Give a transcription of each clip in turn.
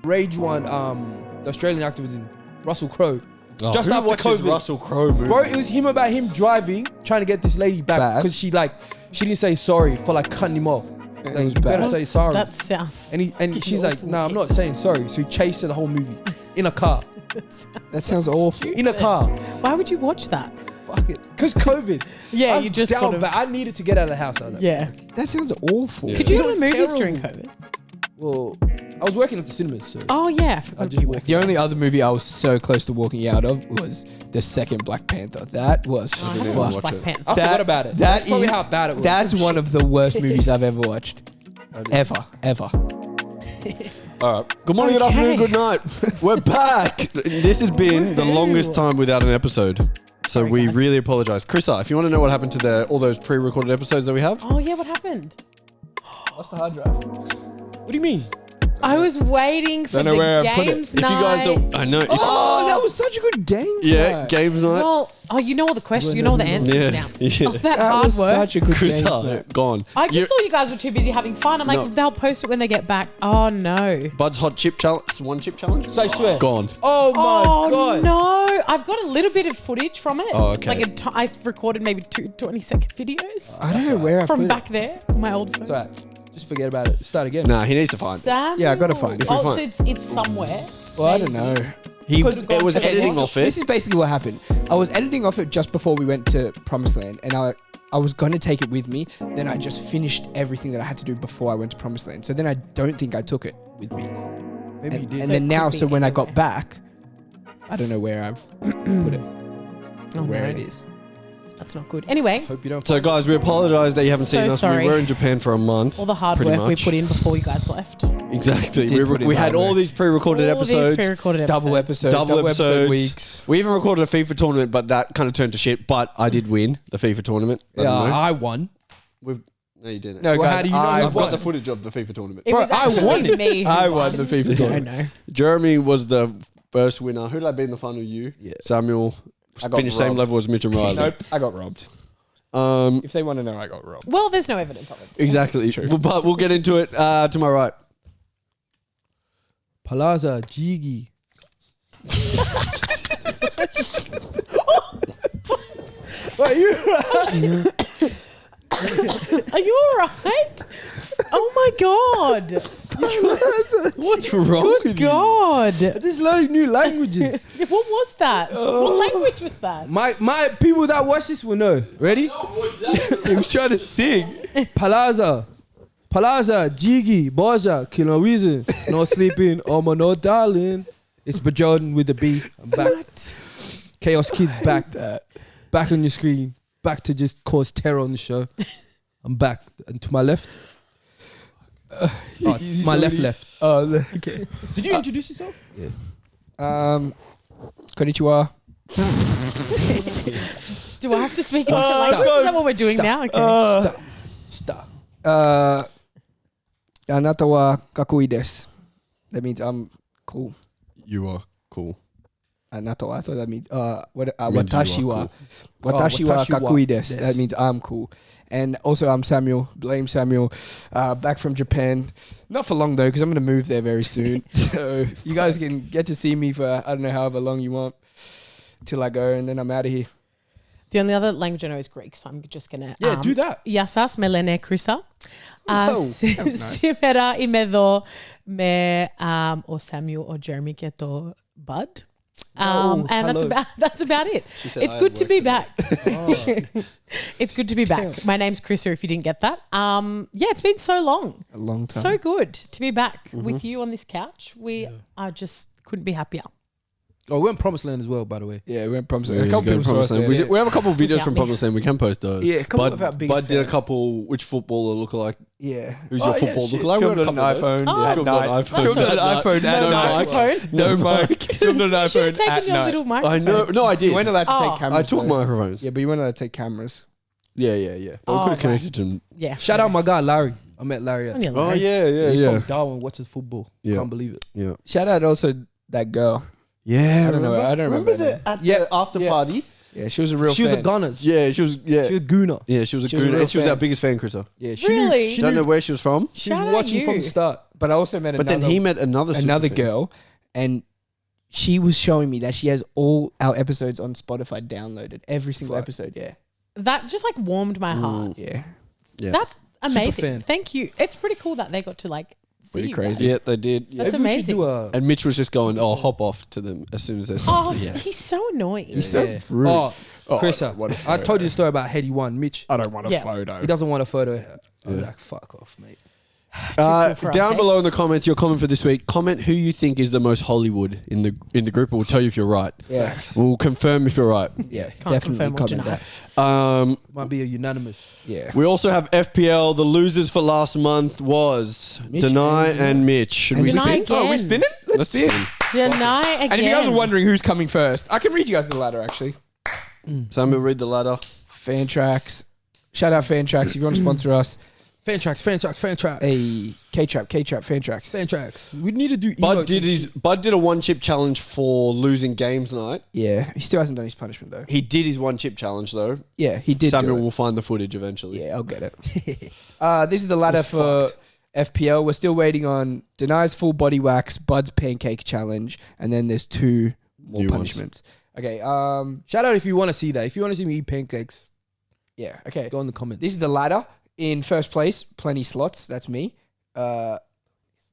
Rage one, the Australian actor was in, Russell Crowe. Oh, Just who after watches COVID. Russell Crowe movie? Bro, it was him about him driving, trying to get this lady back because she didn't say sorry for like cutting him off. Like, you better say sorry. That sounds. And she's like, nah, I'm not saying sorry. So he chased her the whole movie in a car. That sounds awful. In a car. Why would you watch that? Fuck it. Because COVID. Yeah, I was you just down sort of. bad. I needed to get out of the house. I was like, Yeah. That sounds awful. Yeah. Could you It go to was the movies terrible. during COVID? Well, I was working at the cinemas, so Oh yeah. I just walked. The only other movie I was so close to walking out of was the second Black Panther. That was I haven't didn't watched watch Black it. Panther. I forgot about it. That's probably how bad it was. That's one of the worst movies I've ever watched. Ever. All right. Good morning, good Okay. afternoon, good night. We're back. This has been the Woohoo. longest time without an episode. So Sorry, we guys. really apologize. Krista, if you want to know what happened to all those pre-recorded episodes that we have, Oh yeah, what happened? What's the hard drive? What do you mean? I was waiting for Don't know the where I put it. games if you night. guys are, I know. If, Oh, that was such a good game. yeah, games night. Well, you know all the questions. You know all the answers Yeah, now. yeah. Oh, that That hard was work. such a good game. Krista, gone. I just You- thought you guys were too busy having fun. I'm like, No. they'll post it when they get back. Oh no. Bud's hot chip challenge, one chip challenge. So I swear. Gone. Oh my Oh god. no! I've got a little bit of footage from it. Oh, okay. Like I've recorded maybe 2 20-second videos I don't know where I from put back there on my old phone. It's alright. Just forget about it. Start again. Nah, he needs to find it. Samuel. Yeah, I gotta find it. If we Oh, find- so it's somewhere. Well, I don't know. He Because it was okay, editing this- off it. This is basically what happened. I was editing off it just before we went to Promised Land, and I was going to take it with me. Then I just finished everything that I had to do before I went to Promised Land. So then I don't think I took it with me. Maybe you And, did. and So then it now, could be so when I got anywhere. back, I don't know where I've put it, Oh, where no. it is. That's not good. Anyway, Hope you don't. So guys, we apologize that you haven't So seen us. sorry. We were in Japan for a month. all the hard pretty work we much. put in before you guys left. Exactly. Did put in We had hard all work. these pre-recorded All these episodes. pre-recorded Double episodes. episode, Double episodes. weeks. We even recorded a FIFA tournament, but that kind of turned to shit. But I did win the FIFA tournament. Let Yeah, them know. I won. No, you didn't. No, Well, guys, how do you know I you I've won? got the footage of the FIFA tournament. It was Bro, I actually won it. me. who I won the FIFA I tournament. know. Jeremy was the first winner. Who did I beat in the final? You. Yeah. Samuel I got finished same robbed. level as Mitch and Riley. Nope, I got robbed. If they want to know, I got robbed. Well, there's no evidence of it. so- Exactly. But we'll get into it to my right. Palazza, Jiggy. Are you Are you alright? Oh my god! What's wrong with you? God! Just learning new languages. What was that? What language was that? my people that watch this will know. Ready? He was trying to sing. Palazza, Jiggy, Boja, kill no reason, no sleeping, no darling. It's Bajon with the B. I'm back. Chaos Kids back. Back on your screen. Back to just cause terror on the show. I'm back. And to my left. My left. Oh, okay. Did you introduce yourself? Yeah. Konnichiwa. Do I have to speak in different language? Is that what we're doing now? Okay. Stop. Anata wa kakui desu. That means I'm cool. You are cool. Anata wa. I thought that means Means watashi you wa. are Watashi wa watashi wa kakui desu. desu. That means I'm cool. And also I'm Samuel. Blame Samuel. Back from Japan. Not for long though, because I'm gonna move there very soon. So you guys can get to see me for I don't know however long you want till I go, and then I'm out of here. The only other language I know is Greek, so I'm just gonna. Yeah, do that. Yasas melene krusa. that was nice. Simera imedo me or Samuel or Jeremy keto bud. And hello. that's about it. She said It's I good had to work be today. back. It's good to be back. My name's Chrissa, if you didn't get that. Yeah, it's been so long. A long time. So good to be back with you on this couch. I just couldn't be happier. Oh, we went Promised Land as well, by the way. Yeah, we went Promised Yeah, Land. A couple go people saw Promised us Land. there. We have a couple of videos Without from me. Promised Land. We can post those. Yeah, a couple Bud, of our biggest Bud did a fans. couple. Which footballer look like? Yeah. Who's your football shit. lookalike? Filmed We on had a an couple of iPhone. those. at Filmed night. on iPhone. Filmed on an At iPhone. night. at No night. microphone. No mic. Filmed on an You should have iPhone at taken your night. little microphone. I know. No, I You did. weren't allowed to Oh. take cameras. I took though. microphones. Yeah, but you weren't allowed to take cameras. Yeah. But we Oh, could have connected to him. Yeah. Shout out my guy, Larry. I met Larry. Only a Oh line. He's yeah. from Darwin, watches football. Yeah. Can't believe it. Yeah. Shout out also that girl. Yeah. I don't know. I don't remember. her name. at the after party? Yeah, she was a real She was fan. a Gunners. Yeah, she was. Yeah. She was a gooner. Yeah, she was a She was a good. real She was fan. our biggest fan, Krista. Yeah, she Really? knew. She Don't knew. know where she was from. She Shout was out watching you. from the start. But I also met But then he met another another superfan. girl, and she was showing me that she has all our episodes on Spotify downloaded, every single Fuck. episode. Yeah, That just like warmed my heart. yeah, Yeah. That's amazing. fan. Thank you. It's pretty cool that they got to like see Pretty you crazy. guys. Yeah, they did. Yeah. That's Maybe we should amazing. do a. And Mitch was just going, "Oh, hop off to them as soon as they." Oh, yeah. he's so annoying. He's so Yeah. rude. Oh, Chris, I don't want a I told photo. you the story about Heady One, Mitch. I don't want a Yeah. photo. He doesn't want a photo. I'm like, fuck off, mate. cool for us, Down eh? below in the comments, your comment for this week. Comment who you think is the most Hollywood in the group. We'll tell you if you're right. Yeah, We'll confirm if you're right. yeah, Can't definitely confirm or comment deny. that. Might be a unanimous. Yeah, We also have FPL. The losers for last month was Mitch Denai and- and Mitch. Should And we Denai spin? again. Oh, we spinning? Let's spin. Deny again. And if you guys are wondering who's coming first, I can read you guys the ladder actually. Samuel, read the ladder. Fan Tracks. Shout out Fan Tracks. If you want to sponsor us, Fan tracks, fan tracks, fan tracks. hey, K-Trap, Fan Tracks. Fan tracks. We need to do Bud emotes. did a one chip challenge for losing games night. Yeah, he still hasn't done his punishment though. He did his one chip challenge though. Yeah, he did. Samuel do it. will find the footage eventually. Yeah, I'll get it. This is the ladder He's for FPL. We're still waiting on Denai's full body wax, Bud's pancake challenge, and then there's 2 more New ones. punishments. Okay. Shout out if you want to see that. If you want to see me eat pancakes, Yeah. Okay. go in the comments. This is the ladder. In first place, Plenty Slots. That's me.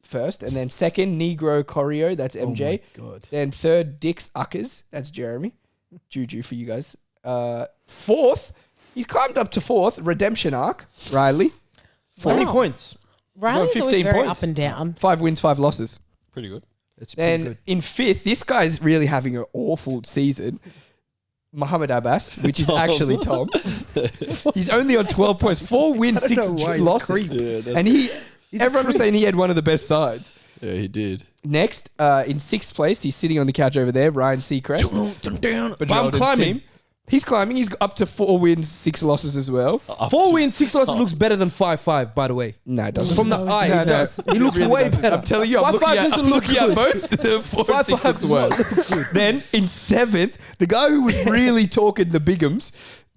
First, and then second, Negro Choreo. That's MJ. Oh my God. Then third, Dix Uckers. That's Jeremy. Juju for you guys. Fourth, he's climbed up to fourth. Redemption Arc. Riley. How many Wow. points? Riley's He's on always 15 very points. up and down. 5 wins, 5 losses. Pretty good. It's pretty Then good. in fifth, this guy's really having an awful season. Muhammad Abbas, which is Tom. actually Tom. He's only on 12 points, 4 wins, I don't 6 know why he's losses. crazy. Yeah, that's, And everyone was saying he had one of the best sides. yeah, he did. Next, in sixth place, he's sitting on the couch over there, Ryan Seacrest. But I'm climbing. He's climbing. He's up to 4 wins, 6 losses as well. 4 wins, 6 losses looks better than 5-5, by the way. No, it doesn't. From the eye, No, it does. It looks really way doesn't. better. I'm telling you, I'm 5-5 looking doesn't look at good. both. The 4 and 6 5-5 looks does not worse. look good. Then in seventh, the guy who was really talking the Bigums,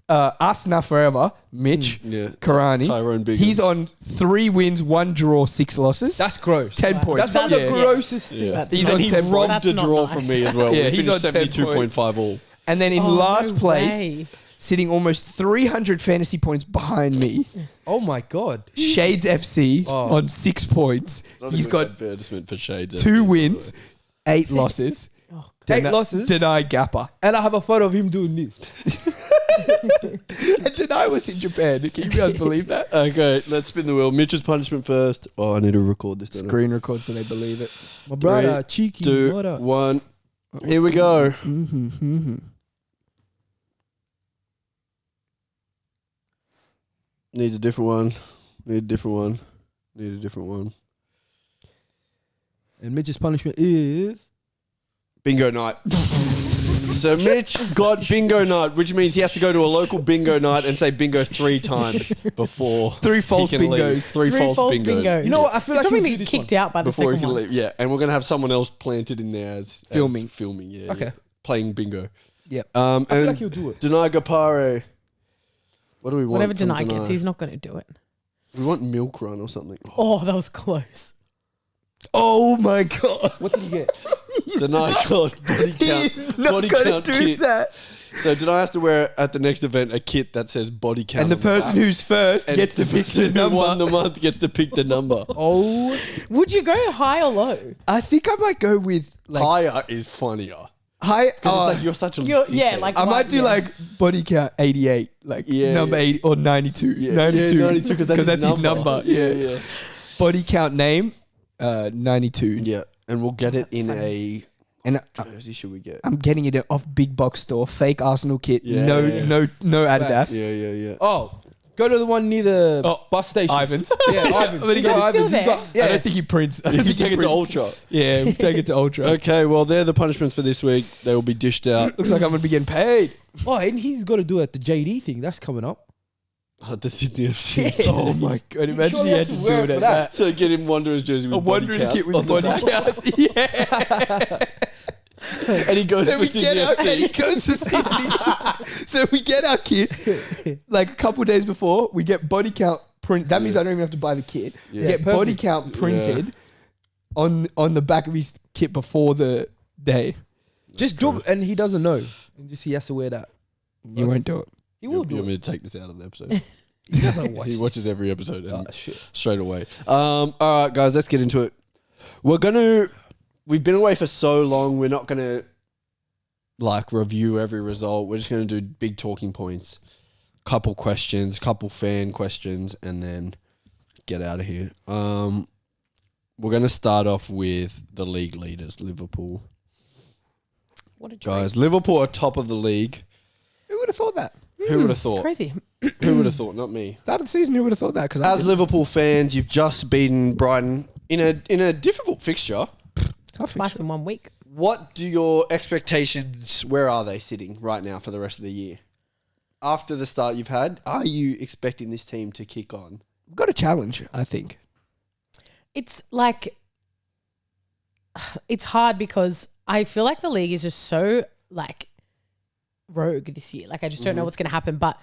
us now forever, Mitch Yeah. Karani. Tyrone Biggums. He's on 3 wins, 1 draw, 6 losses. That's gross. 10 points. That's one of the Yeah. grossest Yeah. That's He's not- on he 10 robbed That's a not draw nice. from me as well. Yeah, We he's on finished 10 72.5 all. And then in Oh, last no place, way. sitting almost 300 fantasy points behind me, Oh my God. Shades FC Oh. on 6 points. He's got advertisement for Shades. 2 wins, 8 losses. Oh, 8 losses. Deny Gapper. And I have a photo of him doing this. And Deny was in Japan. Can you guys believe that? Okay, let's spin the wheel. Mitch's punishment first. Oh, I need to record this. don't I? Screen record so they believe it. My brother, cheeky. 2, What up? 1. Here we go. Needs a different one. Need a different one. Need a different one. And Mitch's punishment is... Bingo night. So Mitch got bingo night, which means he has to go to a local bingo night and say bingo 3 times before 3 false he can leave. bingos. 3 false bingos. You know what? I feel He's like probably he'll gonna do get this kicked one. out by the Before he second can one. leave. Yeah, and we're going to have someone else planted in there as Filming. Filming, yeah. Okay. yeah. Playing bingo. Yep. I feel And like he'll do it. Denai Gapare. What do we want? Whatever from Denai gets, he's not going to do it. We want milk run or something. Oh, that was close. Oh my God. What did he get? Denai got body count. He's not body going to count do kit. that. So Denai has to wear at the next event a kit that says body count. And the on person back. who's first And gets to pick the who won number. the month gets to pick the number. Oh, Would you go high or low? I think I might go with like Higher is funnier. high. Because it's like you're such a Yeah, dickhead. like I might do yeah. like body count 88, like Yeah, number yeah. 80 or 92. Yeah, 92. yeah, 92 because that's his number. Yeah, yeah. Body count name 92. Yeah, and we'll get it in a And jersey. Should we get? I'm getting it off big box store, fake Arsenal kit. Yeah, no, yeah. no Adidas. Yeah, yeah, yeah. oh. Go to the one near the Oh, bus station. Ivan's. Yeah, Ivan. But He's he's got still Ivan's. He's there? got- I yeah. don't think he prints. I don't You think he take it to prints. Ultra. Yeah, we'll take it to Ultra. Okay, well, they're the punishments for this week. They will be dished out. Looks like I'm gonna be getting paid. Oh, and he's got to do it at the JD thing. That's coming up. At the Sydney FC. Oh my God! Imagine surely he has had to to do wear it it at for that. So get him Wanderers jersey with A body Wanderers count kit on with the body back. count. Yeah. And he goes So for we Sydney get our, FC. and he goes to Sydney. So we get our kit like a couple of days before. We get body count print. That means I don't even have to buy the kit. Yeah. We get body count printed. on the back of his kit before the day. Just do it, and he doesn't know. And just he has to wear that. You won't do it. He will do You want it. me to take this out of the episode? He doesn't watch. He watches every episode and Shit. straight away. All right, guys, let's get into it. We've been away for so long. We're not gonna review every result. We're just gonna do big talking points, couple questions, couple fan questions, and then get out of here. We're gonna start off with the league leaders, Liverpool. What a dream. Guys, Liverpool are top of the league. Who would have thought that? Who would have thought? Crazy. Who would have thought? Not me. Start of the season, who would have thought that? Because As Liverpool fans, you've just beaten Brighton in a difficult fixture. tough Twice fixture. in 1 week. What do your expectations? Where are they sitting right now for the rest of the year? After the start you've had, are you expecting this team to kick on? We've got a challenge, I think. It's like, it's hard because I feel like the league is just so like rogue this year. Like I just don't know what's going to happen, but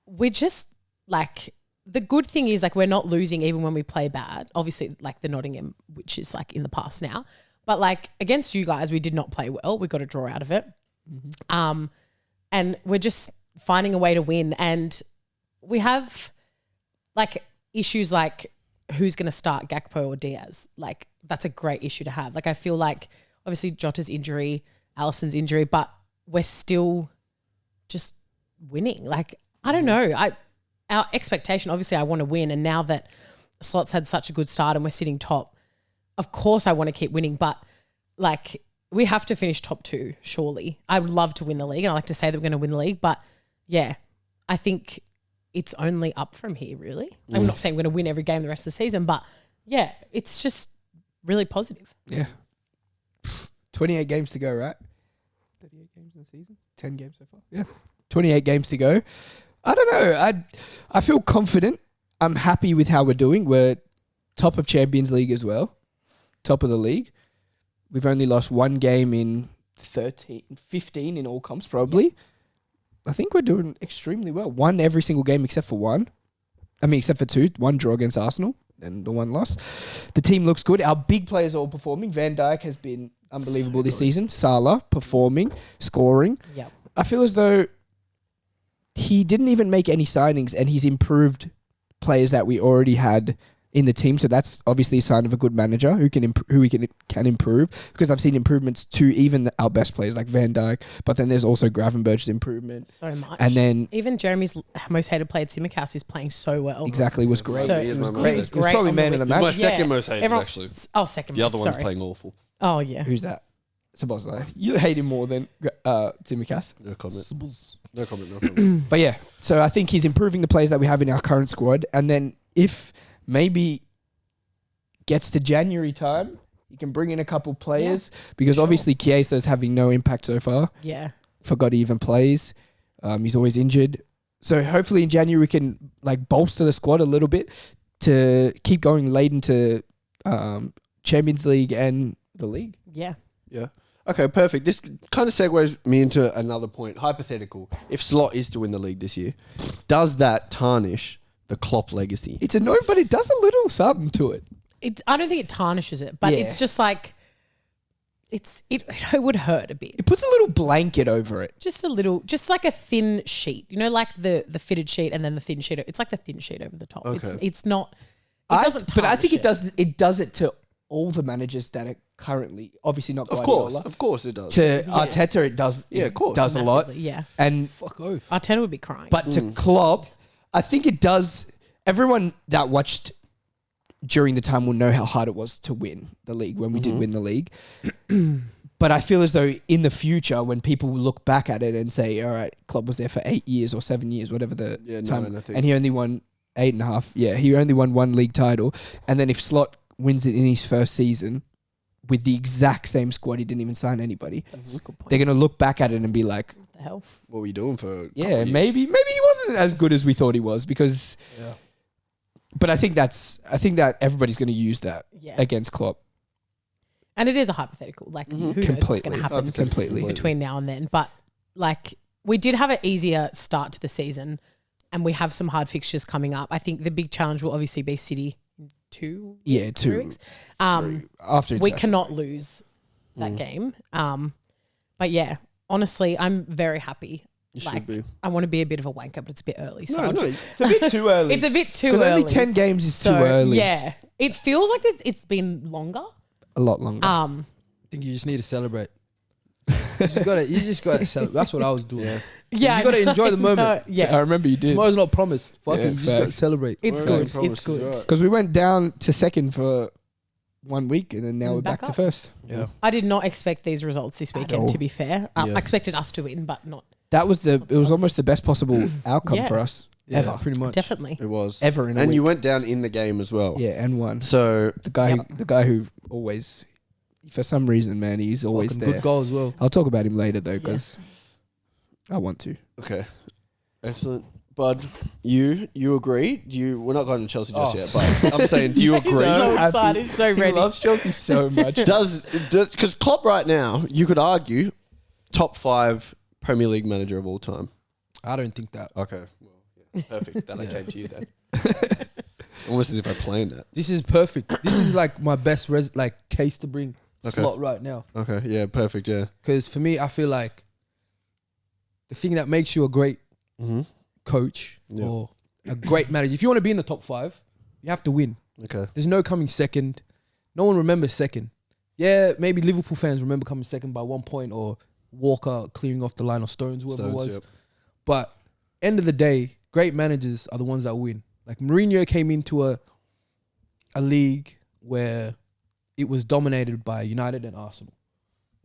we're just like, the good thing is like we're not losing even when we play bad. Obviously like the Nottingham, which is like in the past now, but like against you guys, we did not play well. We got a draw out of it. And we're just finding a way to win. And we have like issues like who's going to start, Gakpo or Diaz. Like that's a great issue to have. Like I feel like obviously Jota's injury, Alisson's injury, but we're still just winning. Like, I don't know. Our expectation, obviously I want to win. And now that Slot's had such a good start and we're sitting top, of course I want to keep winning, but like we have to finish top 2, surely. I would love to win the league and I like to say that we're going to win the league, but yeah, I think it's only up from here, really. I'm not saying we're going to win every game the rest of the season, but yeah, it's just really positive. Yeah. 28 games to go, right? 38 games in the season? 10 games so far? Yeah. 28 games to go. I don't know. I feel confident. I'm happy with how we're doing. We're top of Champions League as well. Top of the league. We've only lost one game in 15 in all comps, probably. I think we're doing extremely well. Won every single game except for one. Except for 2. One draw against Arsenal and the one loss. The team looks good. Our big players are all performing. Van Dijk has been unbelievable this season. Salah performing, scoring. Yep. I feel as though he didn't even make any signings and he's improved players that we already had in the team. So that's obviously a sign of a good manager who can improve, because I've seen improvements to even our best players like Van Dijk, but then there's also Gravenberch's improvement. So much. And then even Jeremy's most hated player, Tsimikas, is playing so well. exactly was great. So He is it was my great. man. It was He was great. probably on the man of the week. He's my match. second most hated, Everyone- actually. Oh, second. The other one's sorry. playing awful. Oh, yeah. Who's that? Sabozlai. You hate him more than Tsimikas. No comment. No comment. But yeah, so I think he's improving the players that we have in our current squad. And then if maybe gets to January time, you can bring in a couple players, because obviously Chiesa's having no impact so far. Yeah. Forgot he even plays. He's always injured. So hopefully in January we can like bolster the squad a little bit to keep going late into Champions League and the league. Yeah. Yeah. Okay, perfect. This kind of segues me into another point. Hypothetical. If Slot is to win the league this year, does that tarnish the Klopp legacy? It's annoying, but it does a little something to it. I don't think it tarnishes it, but Yeah. it's just like, it would hurt a bit. It puts a little blanket over it. Just a little, just like a thin sheet, like the fitted sheet and then the thin sheet. It's like the thin sheet over the top. Okay. It's not, it doesn't But I think tarnish it does it to all the managers that are currently, obviously not Of Guardiola. course it does. To Arteta, it does. Yeah, of course. does a lot. Massively, yeah. And Fuck off. Arteta would be crying. but to Klopp, I think it does. Everyone that watched during the time will know how hard it was to win the league when we did win the league. But I feel as though in the future, when people look back at it and say, "All right, Klopp was there for 8 years or 7 years, whatever the time," I think- and he only won 8.5. Yeah, he only won one league title. And then if Slot wins it in his first season with the exact same squad, he didn't even sign anybody. That's a good point. They're gonna look back at it and be like, What the hell? What were you doing for? a couple "Yeah, of years? maybe he wasn't as good as we thought he was." Because, but I think that everybody's gonna use that Yeah. against Klopp. And it is a hypothetical. Like, who knows what's going Completely. to happen Hypothetical, Completely. between now and then. But, like, we did have an easier start to the season and we have some hard fixtures coming up. I think the big challenge will obviously be City 2 Yeah, 2 weeks. After We international. cannot lose that game. But yeah, honestly, I'm very happy. You Like, should be. I want to be a bit of a wanker, but it's a bit early. So I'll just- It's a bit too early. it's a bit too Because early. only 10 games is so, too early. Yeah, it feels like it's been longer. A lot longer. I think you just need to celebrate. You just gotta celebrate. That's what I was doing. Yeah, You gotta I know, enjoy the I moment. know, yeah, I remember you did. Tomorrow's not promised. Fuck Yeah, it, you just gotta facts. celebrate. it's Well, good. promise It's is good. right. Because we went down to second for 1 week and then now And we're back back to up. first. Yeah. I did not expect these results this weekend. all. To be fair, Yeah. I expected us to win, but not It was almost the best possible outcome Yeah. for us Yeah, ever. pretty much. definitely. It was. Ever in a And week. you went down in the game as well. Yeah, and won. So The guy who always, for some reason, man, he's always Fucking there. good goal as well. I'll talk about him later though, because I want to. okay, excellent. Bud, you agree? We're not going to Chelsea just Oh. yet, but I'm saying, do you He's agree? so happy. excited. He's so He ready. loves Chelsea so much. Does because Klopp right now, you could argue, top 5 Premier League manager of all time. I don't think that. Okay, well, yeah. Perfect. Then I Yeah. came to you then. Almost as if I planned that. This is perfect. This is like my best case to bring Okay. slot right now. Okay, yeah, perfect. Yeah. Because for me, I feel like the thing that makes you a great Mm-hmm. coach Yeah. or a great manager, if you want to be in the top 5, you have to win. Okay. There's no coming second. No one remembers second. Yeah, maybe Liverpool fans remember coming second by 1 point or Walker clearing off the line or Stones, whoever it Stones, was. yep. But end of the day, great managers are the ones that win. Like Mourinho came into a league where it was dominated by United and Arsenal.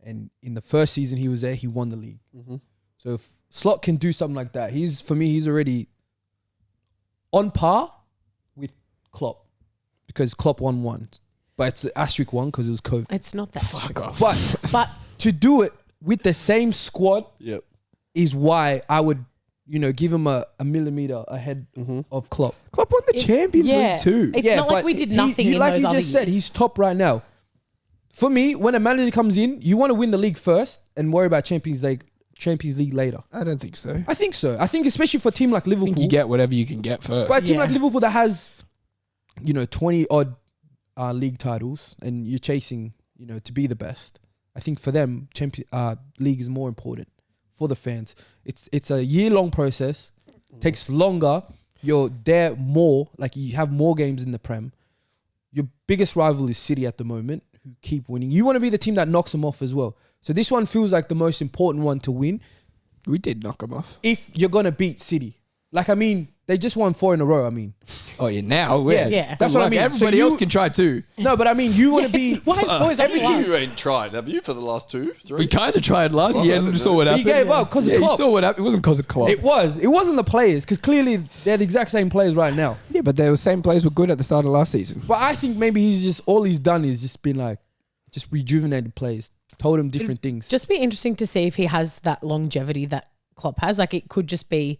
And in the first season he was there, he won the league. Mm-hmm. So if Slot can do something like that, he's already on par with Klopp because Klopp won one. But it's the asterisk one because it was COVID. It's not that. Fuck off. But To do it with the same squad Yep. is why I would, give him a millimeter ahead Mm-hmm. of Klopp. Klopp won the Champions yeah, League too. it's not like but we did nothing he, in like those you other just said, years. he's top right now. For me, when a manager comes in, you want to win the league first and worry about Champions League later. I don't think so. I think so. I think especially for a team like I Liverpool. think you get whatever you can get first. But a team Yeah. like Liverpool that has, 20 odd league titles and you're chasing, to be the best. I think for them, league is more important for the fans. It's a year-long process. Takes longer. You're there more. Like you have more games in the Prem. Your biggest rival is City at the moment, who keep winning. You want to be the team that knocks them off as well. So this one feels like the most important one to win We did knock them off. if you're gonna beat City. They just won 4 in a row. I mean, Oh yeah, now Yeah. that's what I mean. Everybody So else can try too. No, but I mean, you want to be. Why is always every everyone? team- You ain't tried, have you, for the last 2, 3? We kind of tried last year and saw what He happened. gave up 'cause of yeah, Klopp. you saw what happened. It wasn't because of Klopp. It wasn't the players because clearly they're the exact same players right now. Yeah, but the same players were good at the start of last season. But I think maybe all he's done is just been just rejuvenated players, told him different things. Just be interesting to see if he has that longevity that Klopp has. Like it could just be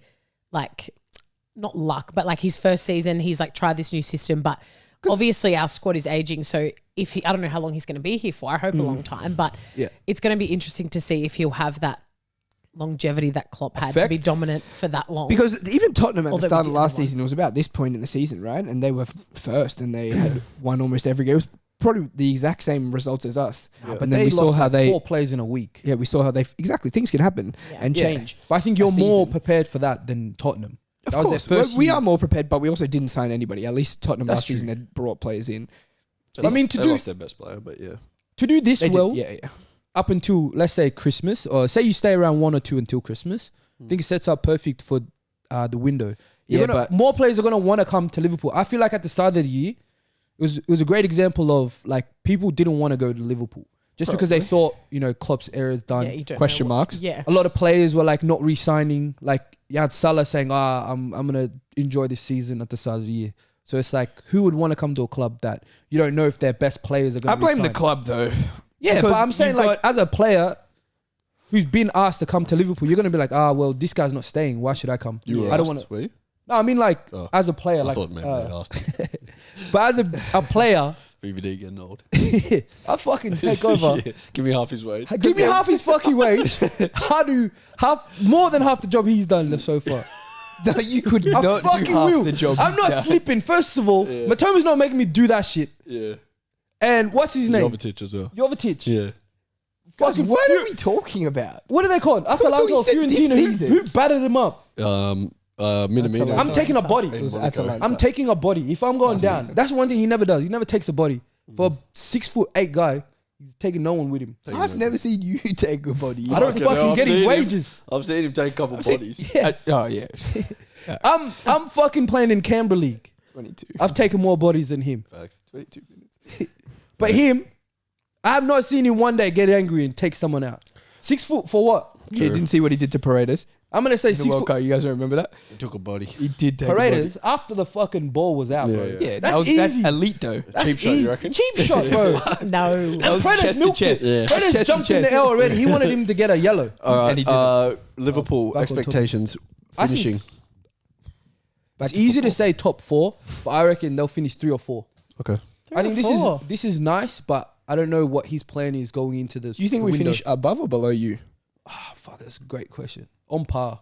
not luck, but like his first season, he's tried this new system. But obviously our squad is aging. So I don't know how long he's going to be here for. I hope a long time, but Yeah. it's going to be interesting to see if he'll have that longevity that Klopp had to Effect. be dominant for that long. Because even Tottenham at Although the start we of did last have one. season, it was about this point in the season, right? And they were first and they had won almost every game. It was probably the exact same results as us. But And then they we saw lost how they 4 players in a week. we saw how exactly things can happen Yeah. and Yeah. change. But I think you're a more season. prepared for that than Tottenham. Of That was course, their first we year. are more prepared, but we also didn't sign anybody. At least Tottenham That's last season true. had brought players in. I mean, they lost their best player, but yeah. To do this They well, did, yeah. up until let's say Christmas, or say you stay around 1 or 2 until Christmas, I think it sets up perfect for the window. Yeah, But more players are gonna want to come to Liverpool. I feel like at the start of the year, it was a great example of people didn't want to go to Liverpool just because they thought Klopp's era is done. yeah, you don't Question know marks? Yeah. A lot of players were not re-signing. You had Salah saying, I'm gonna enjoy this season at the start of the year. So it's who would want to come to a club that you don't know if their best players are I gonna blame the re-sign? club though. Yeah, Because but I'm saying you've got- as a player who's been asked to come to Liverpool, you're gonna be well, this guy's not staying. Why should I come? You were I don't asked, want to. were you? No, I mean Oh. as a player, I thought maybe they asked. but as a player, VVD getting old. I fucking take over. Yeah, give me half his wage. Give me half his fucking wage. More than half the job he's done so far. No, you could I not do fucking half will. the job. I'm he's not done. sleeping. First of all, Matoma's not making me do that shit. Yeah. And what's his name? Jovetic as well. Jovetic. Yeah. Guys, Fucking what Fu- are we talking about? What are they called? After Talk to Atalanta or you said this Fiorentina, season. who battered them up? Minamino. I'm taking a body. It was Monaco. Atalanta. I'm taking a body. If I'm going Last down, season. that's one thing he never does. He never takes a body. For a 6'8" guy, he's taking no one with him. I've never seen you take a body. I don't Fucking fucking hell, I've get his seen him. wages. I've seen him take a couple bodies. Yeah. Oh yeah, I'm fucking playing in Canberra League. 22. I've taken more bodies than him. 22 minutes. But him, I have not seen him one day get angry and take someone out. 6 foot for what? You didn't see what he did to Paredes I'm gonna say in the 6 World foot. Cup. You guys don't remember that? He took a body. He did take a body. Paredes after the fucking ball was out, bro. Yeah, Yeah, That's that's easy. elite though. That's Cheap shot, you reckon? Cheap shot, bro. No. That was Paredes chest to milked chest. it. Yeah. Paredes Chest to jumped in the chest. L already. He wanted him to get a yellow. All And he right. Liverpool back on top. expectations I think- finishing. It's easy to say top 4, but I reckon they'll finish 3 or 4. Okay. I think Four. this is nice, but I don't know what his plan is going into the. Do you think the we window. finish above or below you? Ah, fuck, that's a great question. On par.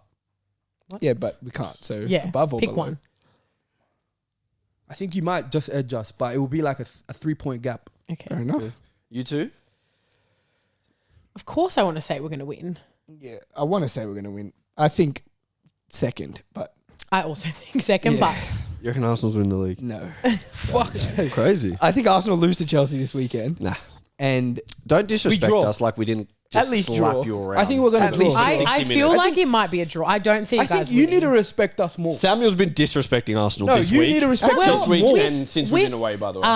Yeah, but we can't. So Yeah. above or Pick below? one. I think you might just edge us, but it will be like a 3-point gap. Okay. Fair enough. You too? Of course, I want to say we're going to win. Yeah, I want to say we're going to win. I think second, but I also think second, Yeah. but You reckon Arsenal's win the league? no. Fuck. Crazy. I think Arsenal lose to Chelsea this weekend. Nah. And Don't disrespect draw. us like we didn't just At least slap draw. you around. I think we're going At to draw. least- I 60 feel minutes. like it might be a draw. I don't see I you guys think you need to winning. respect us more. Samuel's been disrespecting Arsenal No, this you week. need to respect Well, us this week more. and since we've been away, by the way.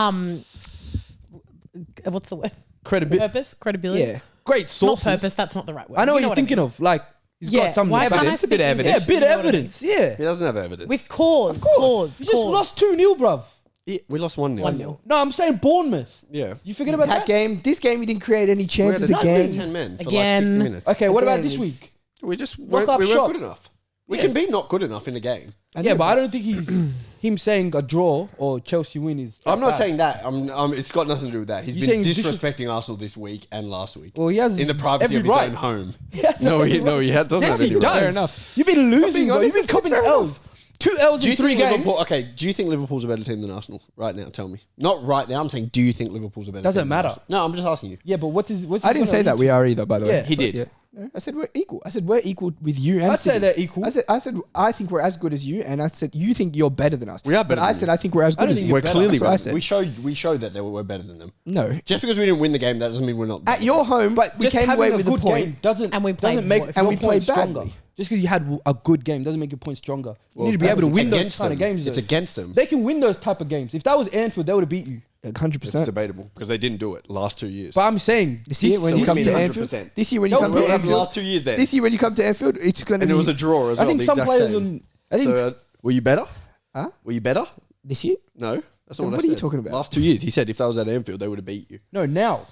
What's the word? Credibility. Credibility? yeah, Great Not sources. purpose, that's not the right word. I know You what you're thinking I of. Like, he's Yeah, got some why can't I evidence, a bit speak of English? Yeah, evidence. bit You know what I evidence. Yeah. He doesn't have evidence. With cause. Of course. Cause. You just cause. lost 2-0, bruv. Yeah, we lost 1-0. 1-0. No, I'm saying Bournemouth. Yeah. You forget about that that? game, this game, you didn't create any chances we had again. 10 men for Again. like 60 minutes. Okay, what about Again, this it's- week? We just Knock weren't, up we weren't shop. good enough. We Yeah. can be not good enough in a game. Yeah, but I don't think he's him saying a draw or Chelsea win is. I'm not bad. saying that. It's got nothing to do with that. He's You're been saying disrespecting Arsenal this week and last week. Well, he has In the privacy every of his right. own home. He has No, every he right. doesn't Yes, have he any right. does. Fair enough. You've been losing, being bro. honest, You've been it's copying fair L's. 2 L's Do in you 3 think games. Liverpool? Okay, do you think Liverpool's a better team than Arsenal right now? Tell me. Not right now. I'm saying, do you think Liverpool's a better? Doesn't team than matter. Arsenal? No, I'm just asking you. Yeah, but what's I he didn't gonna say that lead we to? are either, by the way. Yeah. He did. Yeah. No, I said we're equal. I said we're equal with you and I say City. they're equal. I said I think we're as good as you, and I said you think you're better than us. We are But better I than said you. I think we're as I good don't as think you. you're We're better. clearly That's what I better. said. We showed that we're better than them. No, Just because we didn't win the game, that doesn't mean we're not. at your home, But we just came having away a with a good point. game doesn't And we played doesn't make more- your and we points played stronger. badly. Just because you had a good game doesn't make your points stronger. You Well, need to be able to it's win those against kind of them. games. It's though. against them. They can win those type of games. If that was Anfield, they would have beat you. 100%. It's debatable because they didn't do it last 2 years. But I'm saying This year when you this come to mean Anfield, 100%. this year when you No, come we to don't have the Anfield, last 2 years then. this year when you come to Anfield, it's going to And be it was a draw as well. I think the some exact players. same. I think So, were you better? Huh? Were you better? this year. No. That's not Then what what I are you said. talking about? Last 2 years, he said if that was at Anfield, they would have beat you. no now,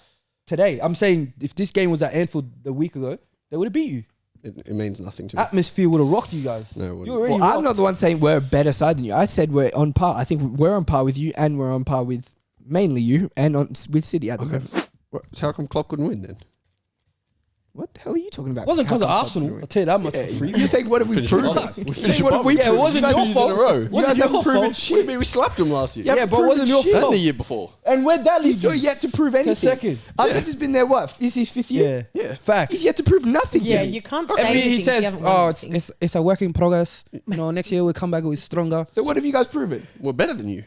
today. I'm saying if this game was at Anfield a week ago, they would have beat you. It means nothing to me. Atmosphere would have rocked you guys. No, it wouldn't. You already Well, rocked. I'm not the one saying we're a better side than you. I said we're on par. I think we're on par with you, and we're on par with mainly you, and with City at the moment. So how come Klopp couldn't win then? What the hell are you talking about? It wasn't How because of come Klopp Arsenal. couldn't I'll tell you that much win? for free. You're saying what have we Finished proven? above. We You're finished saying what have above. we Yeah, it proven? wasn't You guys your have fault. in a row. You Wasn't guys your haven't proven fault. What do you shit. mean we slapped them last year? You Yeah, haven't but it wasn't proven your shit. And fault. the year before. And where'd that He's leave still you? yet to prove anything. second. Arteta's been there, what? Is his 5th year? Yeah. Yeah. Facts. He's yet to prove nothing Yeah, to me. you can't say I mean, anything he if you says, haven't won "Oh, anything. it's a work in progress. You know, next year we'll come back with stronger." So what have you guys proven? We're better than you.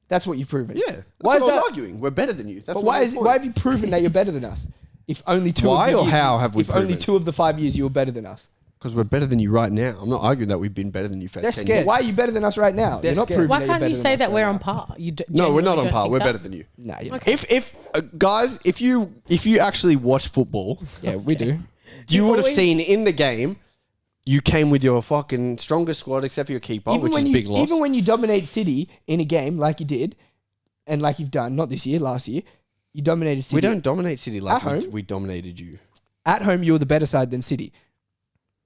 That's what you've proven. Yeah. That's Why what is I was that? arguing. We're better than you. That's But what why my is point. why have you proven that you're better than us? If only two Why of the or years how you- have we if only proven? 2 of the 5 years you were better than us. Because we're better than you right now. I'm not arguing that we've been better than you for They're 10 scared. years. Why are you better than us right now? They're You're not scared. proving Why that you're can't better you than say us that right we're now. on par? No, we're not genuinely on don't par. think We're that? better than you. Nah, you're not. If guys, if you actually watch football, Yeah, we do. you would have always- seen in the game, you came with your fucking strongest squad except for your keeper, which is big loss. Even when you dominate City in a game like you did, and like you've done, not this year, last year, you dominated City. we don't dominate City like At home? we dominated you. At home, you were the better side than City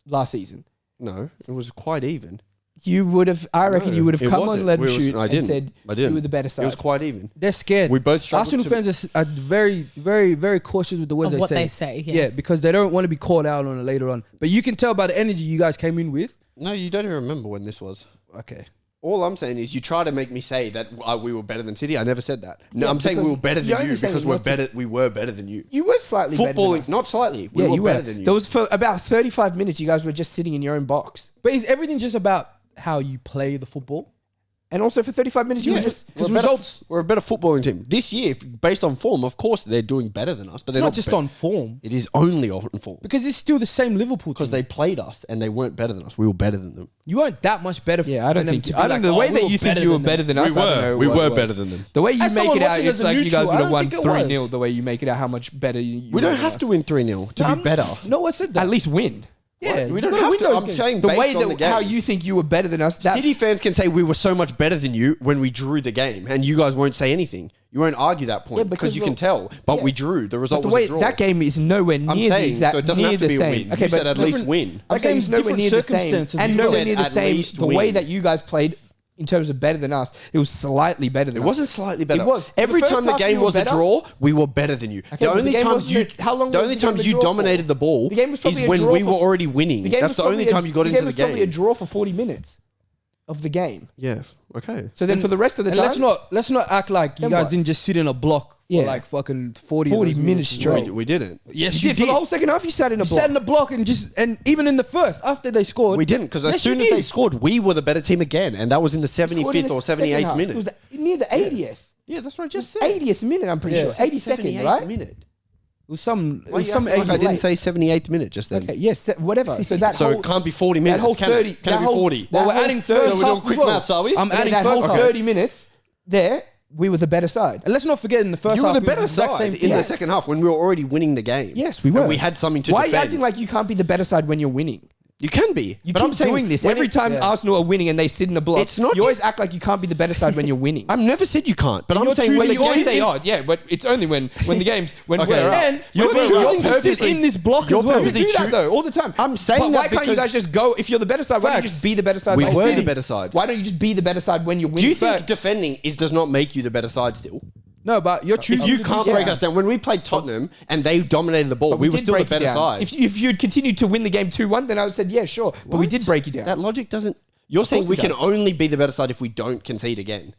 last season. No, it was quite even. You would have, I reckon, No, you would have it come on, wasn't. let them We was- shoot, I and didn't. said I didn't. you were the better It side. was quite even. They're scared. We both struggled Arsenal to- fans are very, very, very cautious with the words Of what they they say. say, Yeah. yeah. because they don't want to be called out on it later on. But you can tell by the energy you guys came in with. No, you don't even remember when this was. Okay. All I'm saying is you try to make me say that we were better than City. I never said that. No, I'm saying we because were better you're than you only saying because not to- we were better than you. You were slightly better than Footballing, us. not slightly. We Yeah, were you better were. than you. There was for about 35 minutes. You guys were just sitting in your own box, But is everything just about how you play the football? and also for 35 minutes you were just. We're Because results. We're a better footballing team. This year, based on form, of course, they're doing better than us. But It's they're not just on form. It is only on form. Because it's still the same Liverpool Because team. they played us and they weren't better than us. We were better than them. You weren't that much better. Yeah, I don't than think. them to be I don't like, know the oh, way we that were you think you were better than us. I don't know We what were it was. better than them. The way you As make someone it out, watching it's as a like you guys neutral, would I have don't won think it was. 3-0. The way you make it out, how much better you. We were don't than have us. to win 3-0 to be better. No one said that. At least win. Yeah, We you don't gotta have win to. those I'm games. saying The based way on the that game. how you think you were better than us. That City fans can say we were so much better than you when we drew the game, and you guys won't say anything. You won't argue that point Yeah, because because you can tell. But we drew. The but result the was way a draw. that game is nowhere I'm near the saying, exact so it doesn't near have to the be a same. win. Okay, You but said it's at least different. win. I'm saying it's That game's nowhere near the different same, circumstances. and You nowhere said near the at same. least The way win. that you guys played in terms of better than us, it was slightly better than It us. wasn't slightly better. It was. Every The first time the half game you were was a better. draw, we were better than you. Okay, The but the only game times wasn't how long the was only the game times a you draw for? dominated the ball The game was is probably a when draw we were for- already winning. The game That's was the only probably time you got into the was probably a game. draw for 40 minutes of the game. Yeah. Okay. So then for the rest of the And time, let's not act like you Then guys what? didn't just sit in a block Yeah. for like fucking 40 40 of those minutes as straight. well. We didn't. Yes, you you did. For the whole second half, you sat in a You block. sat in the block and even in the first after they scored, We didn't because as Yes, soon you as they did. scored, we were the better team again, and that was in the Scored in 75th the or second 78th half. minute. It was near the 80th. Yeah, that's what I just said. 80th minute, I'm pretty sure. 82nd, right? minute. it was some Why you acting like I age- didn't say 78th minute just then. Okay, yes, whatever. So that So whole it can't be 40 minutes. whole can it? 30 Can it that be whole- 40? that Well, we're whole adding third first So we're doing half quick as well. maths, are we? I'm and then adding that whole first half. 30 minutes there, we were the better side. And let's not forget in the first You were half, the it was better exact side same in thing. the second half when we were already winning the game. Yes, we were. And we had something to Why defend. are you acting like you can't be the better side when you're winning? You can be. You but keep I'm saying doing this when every time yeah. Arsenal are winning and they sit in a block. It's not- You always act like you can't be the better side when you're winning. I've never said you can't, but I'm you're saying when the choosing- You always game say, "Oh, yeah," but it's only when the games when Okay, we're right. up. And You're you're purposely- choosing to sit in this block you're as well. You purposely do that though all the time. I'm saying but why that can't you because- guys just go? If you're the better side, why don't you Facts. just be the better side? We by were winning? the better side. Why don't you just be the better side when you're Do winning? you think Facts. defending does not make you the better side still? No, but you're choosing. If you to can't do break that. us down, when we played Tottenham and they dominated the ball, But we were did still the break you better down. side. If you'd continued to win the game 2-1, then I would have said, yeah, sure. But we did break you down. That logic doesn't. You're saying course we it can does. only be the better side if we don't concede again.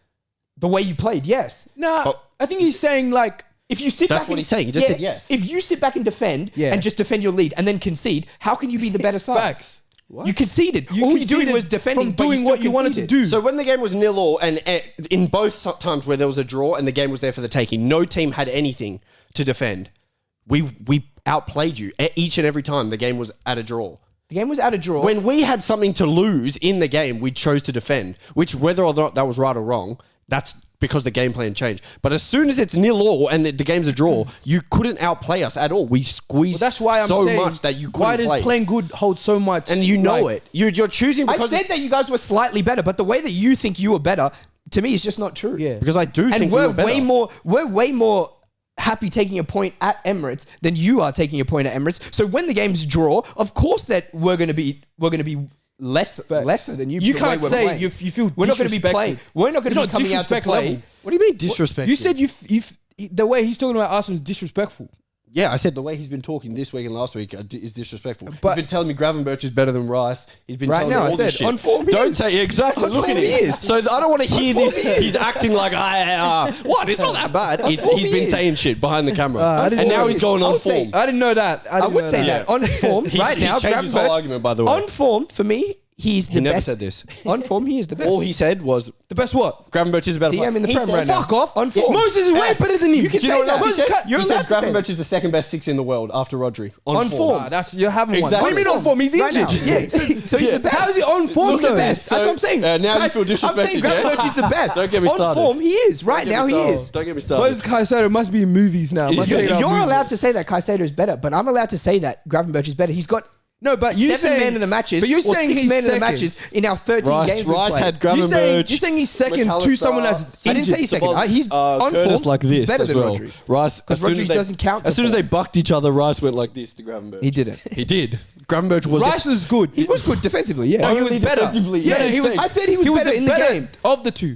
The way you played, yes. Nah, But- I think he's saying like If you sit That's back what and- he's saying. He just said yes. If you sit back and defend Yeah. and just defend your lead and then concede, how can you be the better side? facts. You conceded. You All you conceded doing was defending, from but doing you what still you wanted to conceded. do. So when the game was 0-0 and in both times where there was a draw and the game was there for the taking, no team had anything to defend. We outplayed you each and every time the game was at a draw. The game was at a draw. When we had something to lose in the game, we chose to defend, which whether or not that was right or wrong, that's because the game plan changed. But as soon as it's 0-0 and the game's a draw, you couldn't outplay us at all. We squeezed Well, that's why I'm so saying much that you couldn't why does play. playing good hold so much? And you know like, it. You're choosing I because said that you guys were slightly better, but the way that you think you were better, to me, is just not true. Yeah. because I do And think we're we were better. way more happy taking a point at Emirates than you are taking a point at Emirates. So when the game's draw, of course that we're gonna be lesser than you. You the can't way we're say playing. you feel We're not going to be disrespected. playing. We're not going It's to be not coming out to disrespect play. level. What do you mean disrespect? You said the way he's talking about Arsenal is disrespectful. Yeah, I said the way he's been talking this week and last week is disrespectful. But- he's been telling me Gravenberch is better than Rice. He's been Right telling now, me I all this said, shit. on form he Don't is. say exactly. On Look at form he him. is. So I don't want to hear form this. he is. He's acting like what? It's not that bad. He's form been he is. saying shit behind the camera, I didn't and know now he he's is. going I on would say- form. I didn't know that. I would say that on form right now. He's changed his whole Gravenberch, argument, by the way. on form for me, he's the He never best. said this. On form, he is the best. All he said was The best what? Gravenberch is a better DM player. in the He Prem said- right now. Fuck off. On form. Moses is way better than him. You can Do you know say what else that. he said? You're He allowed said to say that. Gravenberch is the second best six in the world after Rodri. On form. You're having one. What do you mean on form? He's Right now. injured. Yeah, so he's the best. How is he on form He's the though? best. That's what I'm saying. now you Guys, feel I'm saying disrespected, yeah? Gravenberch is the best. Don't get me on started. form, he is. Right now, he is. Don't get me Moses started. Caicedo must be in movies now. Must You're take out You're movies. allowed to say that Caicedo is better, but I'm allowed to say that Gravenberch is better. He's got No, but you 7 saying men in the matches, But you're or saying 6 he's men in the second. matches in our 13 games we Rice played. had You're saying, Gravenberch. you're saying he's second to McAllister. someone that's I didn't say he's second. He's on Curtis form. like this He's better as than well. Rodri. Rice, Because as soon Rodri as they- doesn't count. As to soon as form. they bucked each other, Rice went like this to Gravenberch. He didn't. He did. Gravenberch was. Rice was good. He was good defensively. Yeah, No, he was better. defensively, Yeah, yeah, he was. I said he was better in the game. of the two.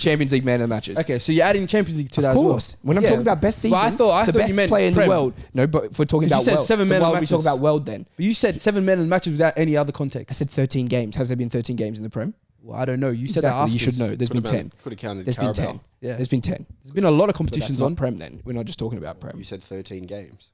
Champions League man of the matches. Okay, so you're adding Champions League to that Of as well. course. When I'm Yeah. talking about best season, Well, I thought the you best meant player in Prem. the world. No, but if we're talking 'Cause you about said world, 7 the man of world, we talk matches. about world then. But you said 7 men in matches without any other I context. said 13 games. Has there been 13 games in the Prem? Well, I don't know. You said that Exactly. after. You should know. There's been 10. Could have counted There's been Carabao. 10. Yeah. There's been 10. There's been a lot of But that's competitions not on. Prem then. We're not just talking about Prem. You said 13 games.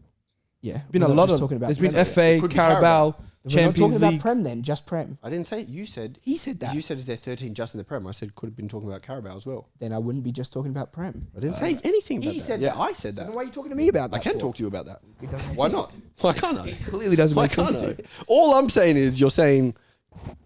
Yeah, Been we're a not lot just of. talking about There's been Prem yet. FA, could be Carabao, We're not Champions talking about League. Prem then, just Prem. I didn't say it. You said. He said that. You said is there 13 just in the Prem? I said could have been talking about Carabao as well. Then I wouldn't be just talking about Prem. I didn't say anything about He that. said yeah, that. I said So that. then why are you talking to me about that? I can for? talk to you about that. It doesn't make Why sense. not? Why can't I? Clearly doesn't Why make can't sense. I? to you. All I'm saying is you're saying,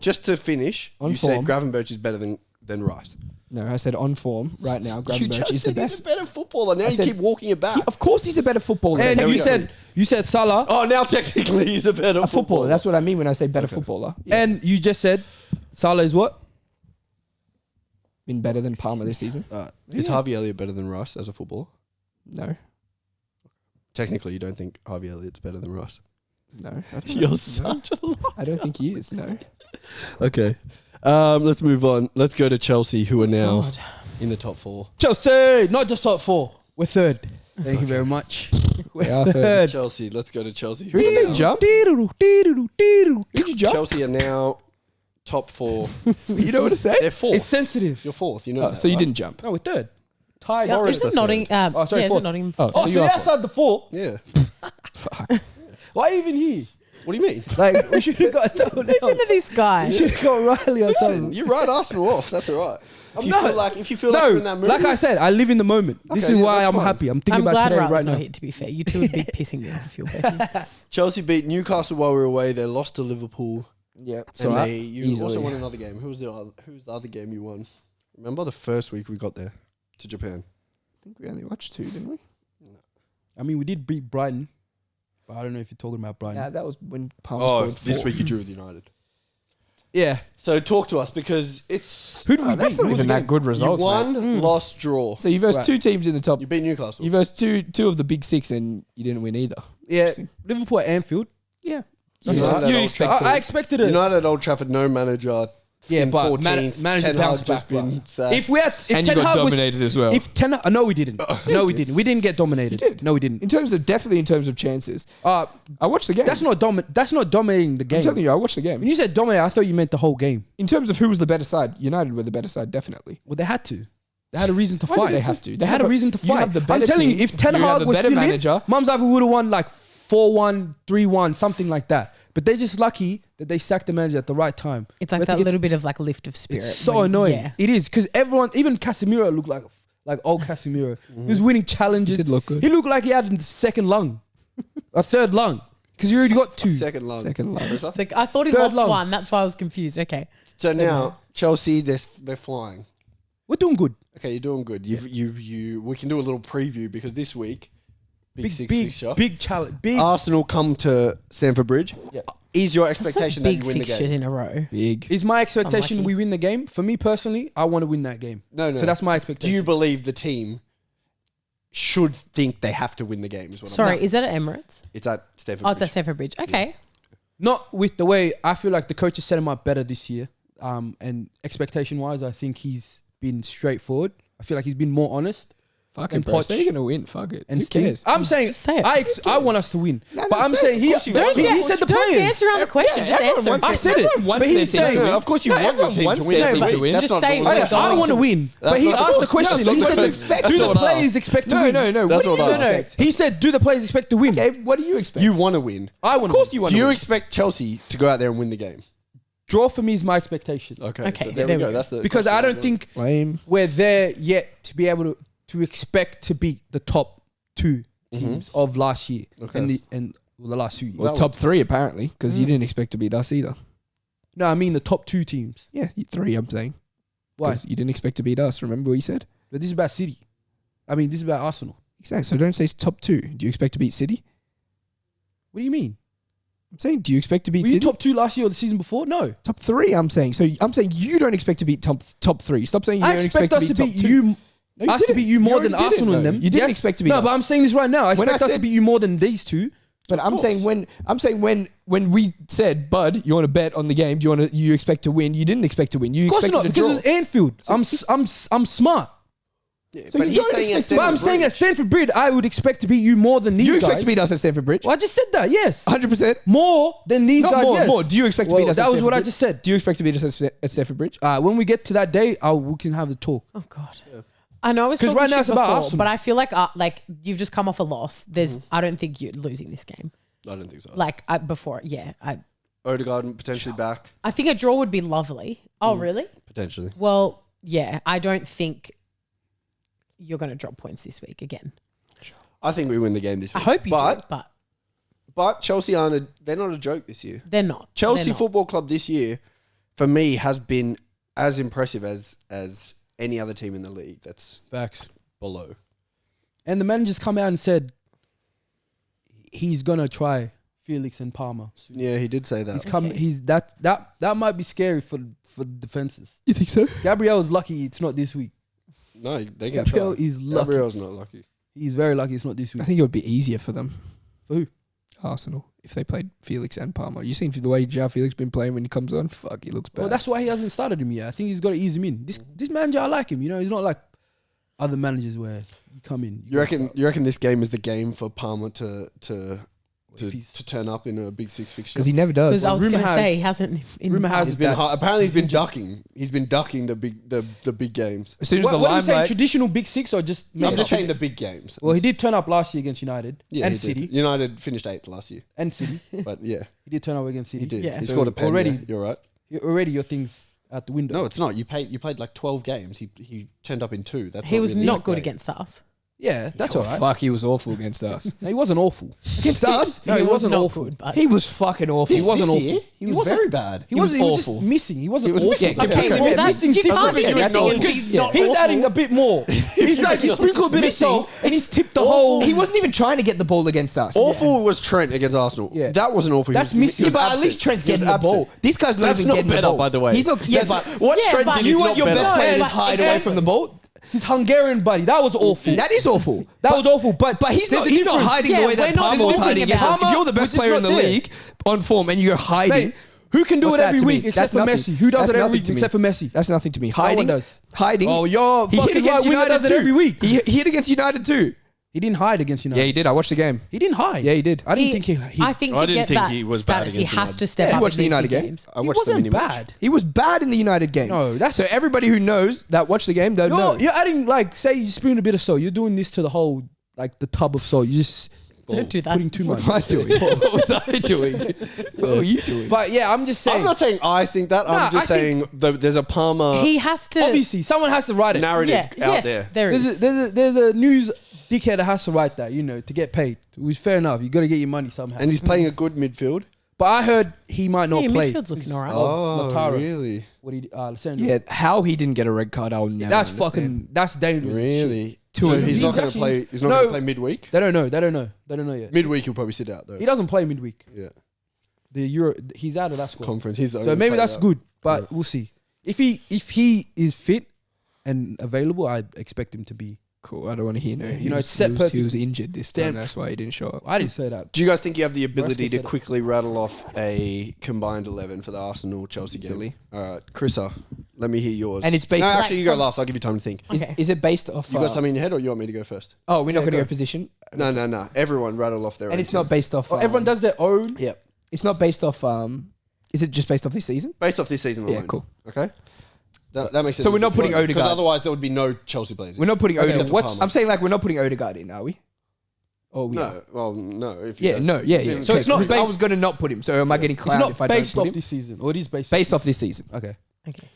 just to finish, On you said form. Gravenberch is better than Rice. No, I said on form right now. You Gravenberch just is the said he's best. a better footballer. Now I you said- keep walking it back. Of course, he's a better footballer. And there you we go. said Salah, Oh, now technically he's a better a footballer. That's what I mean when I say better footballer. Yeah. and you just said Salah is what? Been better than Palmer this season. Is Harvey Elliott better than Rice as a footballer? No, Technically, you don't think Harvey Elliott's better than Rice. no. I don't You're know. such a I don't think he is. No. Okay. Let's move on. Let's go to Chelsea, who are now God. in the top 4. Chelsea, not just top 4. We're third. Thank you very much. We're They are third. third. Chelsea, let's go to Chelsea. Who Who are didn't now- jump? Did you jump? Chelsea are now top 4. You know what to say? They're 4th. It's sensitive. You're 4th. You know Oh, that, so you right? didn't jump. No, we're third. Tied. Yeah, Forest isn't are it Nottingham? Oh, sorry, yeah, fourth. isn't Nottingham? Oh, Oh, so so you are you're outside the 4. Yeah. Why even he? What do you mean? Like, we should have got someone else. Listen to this guy. We should have got Riley or Listen, something. you write Arsenal off. That's all right. If you not. feel like you're No, in that mood, like I said, I live in the moment. This Okay, is yeah, why that's I'm fine. happy. I'm thinking I'm about glad today Riley's right not now. here, to be fair. You two would be pissing me off if you were Becky. Chelsea beat Newcastle while we were away. They lost to Liverpool. Yeah. So you easily. also won another game. Who's the other game you won? Remember the first week we got there to Japan? I think we only watched 2, didn't we? I mean, we did beat Brighton, but I don't know if you're talking about Brighton. Yeah, that was when Palmer Oh, scored 4. this week you drew with United. Yeah. So talk to us because it's Who did we Oh, that's beat? not Who was even the that game? good you results. won, mate. lost, draw. So you versed Right. 2 teams in the top. You beat Newcastle. You versed two of the big 6, and you didn't win either. Yeah, Interesting. Liverpool at Anfield. Yeah. That's United what at You'd Old expect Trafford. I expected it. United at Old Trafford, no manager. Yeah, in but 14th, manager Ten bounced Hag just back, been bro. sacked. If we had, if And you Ten got Hag was, dominated as well. if Ten, no, we didn't. No, we didn't. We didn't get dominated. You did. No, we didn't. in terms of chances, Uh, I watched the game. that's not dominating the I'm game. telling you, I watched the When game. you said dominate, I thought you meant the whole game. In terms of who was the better side, United were the better side, definitely. Well, they had to. They had a reason to Why fight. did they have to? They had a reason to you fight. have the I'm better telling team, you, if Ten you have Hag the was better still manager. in, Mum's either would have won like 4-1, 3-1, something like that. But they're just lucky that they sacked the manager at the right time. It's like We had to that get- little bit of like lift of spirit. It's so when- annoying. Yeah. It is because everyone, even Casemiro, looked like old Casemiro. He was winning challenges. He did look good. He looked like he had a second lung, a third lung, because he already got 2. Second line. Second line. It's like, I thought he Third lost long. one. That's why I was confused. Okay. So now Chelsea, they're flying. We're doing good. Okay, you're doing good. We can do a little preview because this week, big six fixture. big challenge. Big. Arsenal come to Stamford Bridge. Yeah. Is your That's expectation like that big you win the fixtures game? in a row. Big. Is my expectation Unlucky. we win the game? For me personally, I want to win that game. No. So that's my Do expectation. you believe the team should think they have to win the game? Is what Sorry, I'm is that at Emirates? It's at Stamford Oh, it's Bridge. at Stamford Bridge. Okay. Not with the way I feel like the coach has set him up better this year. And expectation wise, I think he's been straightforward. I feel like he's been more honest. Fuck and it, bro. Poch- Say you're gonna win. Fuck it. And Who Sting. cares? I'm saying Just say it. I want us to win, No, but no, I'm say saying it. Of he course you Don't, want. he said the don't players. dance around the question. Just everyone answer wants it. I said it, Everyone wants but their he's team to saying win. No, of course you No, want your everyone team wants to win. their No, team but to win. just That's not say the- we're that's I going want to to win, That's but he not the- asked the that's question. not He what said, I expect. "Do That's the what I players expect to No, win?" no, no. That's What do what you I expect? He said, "Do the players expect to win?" Okay, what do you expect? You want to win. I want. Of course you want Do to you win. expect Chelsea to go out there and win the game? Draw for me is my expectation Okay, Okay, so there there we we go. go. That's the because I don't think Lame. we're there yet to be able to expect to beat the top 2 teams of last year Okay. and the last 2 years. Well, top 3 apparently, because you didn't expect to beat us either. No, I mean the top 2 teams. Yeah, 3. I'm saying. Why? 'Cause you didn't expect to beat us. Remember what you said? But this is about City. I mean, this is about Arsenal. Exactly. So don't say top 2. Do you expect to beat City? What do you mean? I'm saying, do you expect to beat Were you City? top 2 last year or the season before? No. Top 3. I'm saying. So I'm saying you don't expect to beat top 3. Stop saying you I don't expect expect us to to beat beat top 2. you. No, you Us to didn't. beat you more already than didn't, Arsenal and though. them. You didn't Yes. expect to beat No, us. but I'm saying this right now. I When I expect us to said- beat you more than these 2. But I'm saying when we said, Bud, you want to bet on the game? You expect to win? You didn't expect to win. You Of course expected not, to draw. because it's Anfield. I'm smart. So you don't expect to But I'm saying at Stamford Bridge, I would expect to beat you more than these You guys. expect to beat us at Stamford Bridge? Well, I just said that, yes. 100%. More than these Not guys, more. yes. More. Do you expect to beat us? That at was Stamford what I Bridge? just said. Do you expect to beat us at Stamford Bridge? When we get to that day, we can have the talk. Oh, God. I know it's 'Cause right now it's about before, Arsenal. but I feel like you've just come off a loss. I don't think you're losing this game. I don't think so. Odegaard potentially back. I think a draw would be lovely. Oh, really? Potentially. Well, yeah. I don't think you're going to drop points this week again. I think we win the game this I week. hope you do, But Chelsea they're not a joke this year. they're not. Chelsea They're not. Football Club this year, for me, has been as impressive as any other team in the league that's Facts. below. And the manager's come out and said he's gonna try Felix and Palmer. Yeah, he did say that. He's come. Okay. He's that might be scary for defenses. You think so? Gabriel's lucky it's not this week. No, they can Gabriel try. is lucky. Gabriel's not lucky. He's very lucky it's not this I week. think it would be easier for them. For who? Arsenal, if they played Felix and Palmer. You seen the way João Felix been playing when he comes on? Fuck, he looks bad. Well, that's why he hasn't started him yet. I think he's got to ease him in. This manager, I like him. You know, he's not like other managers where you come in. You reckon this game is the game for Palmer to If he's- turn up in a Big Six fixture? because he never Because does. I was Rumour going to has- say he hasn't. rumour has He's is been that apparently he's been ducking. He's been ducking the big games. As soon as what the are you saying? limelight, Traditional Big Six or just? I'm just saying the big games. Well, he did turn up last year against United Yeah, and he did. City United finished 8th last year, and City. but yeah, He did turn up against City. he did. Yeah. He So scored a pen. already- Yeah, you're right. Already your thing's out the window. No, it's not. You played like 12 games. He turned up in 2. That's He was really not good great. against us. Yeah, that's all right. fuck, he was awful against us. No, he wasn't awful. Against us? No, he wasn't not awful. good, but He was fucking awful. He wasn't This year, awful. He was wasn't- very bad. He was awful. just missing. He wasn't He was awful. missing. Yeah, completely completely missing. missing's you different. can't be Different. missing and He's he's not He's awful. adding a bit more. He's like he sprinkled a bit of salt and he's tipped the whole. He wasn't even trying to get the ball against us. Awful was Trent against Arsenal. Yeah. That wasn't awful. That's He was- missing. he was Yeah, but at absent. least Trent's He was getting the ball. absent. These guys not That's even not getting the better, ball. by the way. He's not. Yeah, That's- but what Yeah, Trent but did you is want not your better. best player to but hide again- away from the ball. His Hungarian buddy. That was awful. That is awful. That was awful. But He's there's not. a He's not difference. hiding Yeah, the way that we're not Palmer was talking hiding against us. about- If you're the Palmer best was player in just the not there. league on form and you're hiding, Mate, who can do what's it that every to me? week except That's for nothing. Messi? Who does That's it every nothing week to me. except for Messi? that's nothing to me. one Hiding, does. hiding. Oh, your He hit fucking against right winger United does it too. every week. He hit against United too. He didn't hide against United. Yeah, he did. I watched the game. He didn't hide. Yeah, he did. I didn't think he. I think I to didn't get think that he was bad status, he against has to step Yeah, up watch in the these United big game. games. I He watched the wasn't mini match. bad. He was bad in the United game. No, that's So everybody who knows that watch the game, they'll know. you're adding like say you spoon a bit of salt. You're doing this to the whole like the tub of salt. You just Don't do that. putting too much. What am I doing? What was I doing? What were you doing? But yeah, I'm just saying. I'm not saying I think that. Nah, I'm just I saying there's a Palmer He has to. Obviously, someone has to write it. narrative out yes, there. there is. There's a news dickhead that has to write that, you know, to get paid. Which fair enough. You got to get your money somehow. And he's playing a good midfield. But I heard he might not Yeah, play. midfield's looking alright. Lautaro. really? What he Lacendo. Yeah, how he didn't get a red card, I'll never That's understand. fucking. That's dangerous. Really? Two So of he's these. not going to Actually- play. He's not No. going to play midweek. They don't know. They don't know yet. Midweek he'll probably sit out though. He doesn't play midweek. Yeah. The Euro. He's out of that squad. Conference. He's the So only maybe player that's out. good. But Yeah. we'll see. If he is fit and available, I expect him to be. Cool. I don't want to hear no. You He know, was- it's set he was- perfect. He was injured this time. Stamp. That's why he didn't show up. I didn't say that. Do you guys think you have the ability Rest to is set up. quickly rattle off a combined 11 for the Arsenal Chelsea game? Easily. All right, Chrissa, let me hear yours. And it's based No, on- actually, you go last. I'll give you time to think. Okay. Is it based off? You got something in your head, or you want me to go first? Oh, we're not Yeah, going to go. go position. No. Everyone rattle off their own. And it's not based off. Oh, everyone does their own. Yep. It's not based off. Is it just based off this season? Based off this season alone. Yeah, cool. Okay. That makes sense. So we're not putting Because Odegaard. otherwise there would be no Chelsea players. We're not putting Okay, Odegaard. what's- I'm saying like we're not putting Odegaard in, are we? Oh, we are. No. Well, no. If you Yeah, don't- no, yeah. So it's not Because I based- was going to not put him. So am I getting It's clowned not if I based don't off put him? this season, or it is based. Based off this season. Okay. Okay.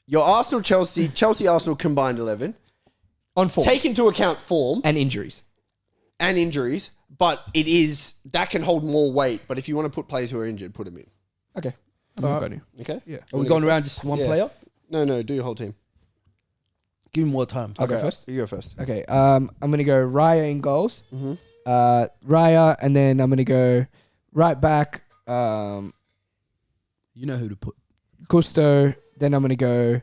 Your Arsenal, Chelsea, Arsenal combined 11. On form. Take into account form And injuries. and injuries, but that can hold more weight. But if you want to put players who are injured, put them in. Okay. I'm not going to. Okay. Yeah. Are we going around just one Yeah. player? No. Do your whole team. Give him more time. I'll go first. You go first. Okay. I'm going to go Raya in goals. Mm-hmm. Raya, and then I'm going to go right back. You know who to put. Gusto. Then I'm going to go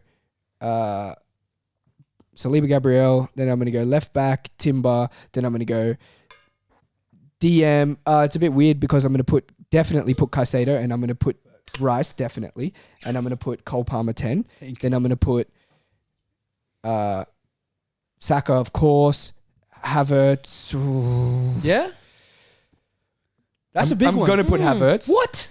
Saliba Gabriel. Then I'm going to go left back Timber. Then I'm going to go DM. It's a bit weird because I'm going to definitely put Caicedo, and I'm going to put Rice definitely, and I'm going to put Cole Palmer 10. Then I'm going to put Saka, of course. Havertz. Ooh. Yeah. That's a big I'm one. going to put Havertz. What?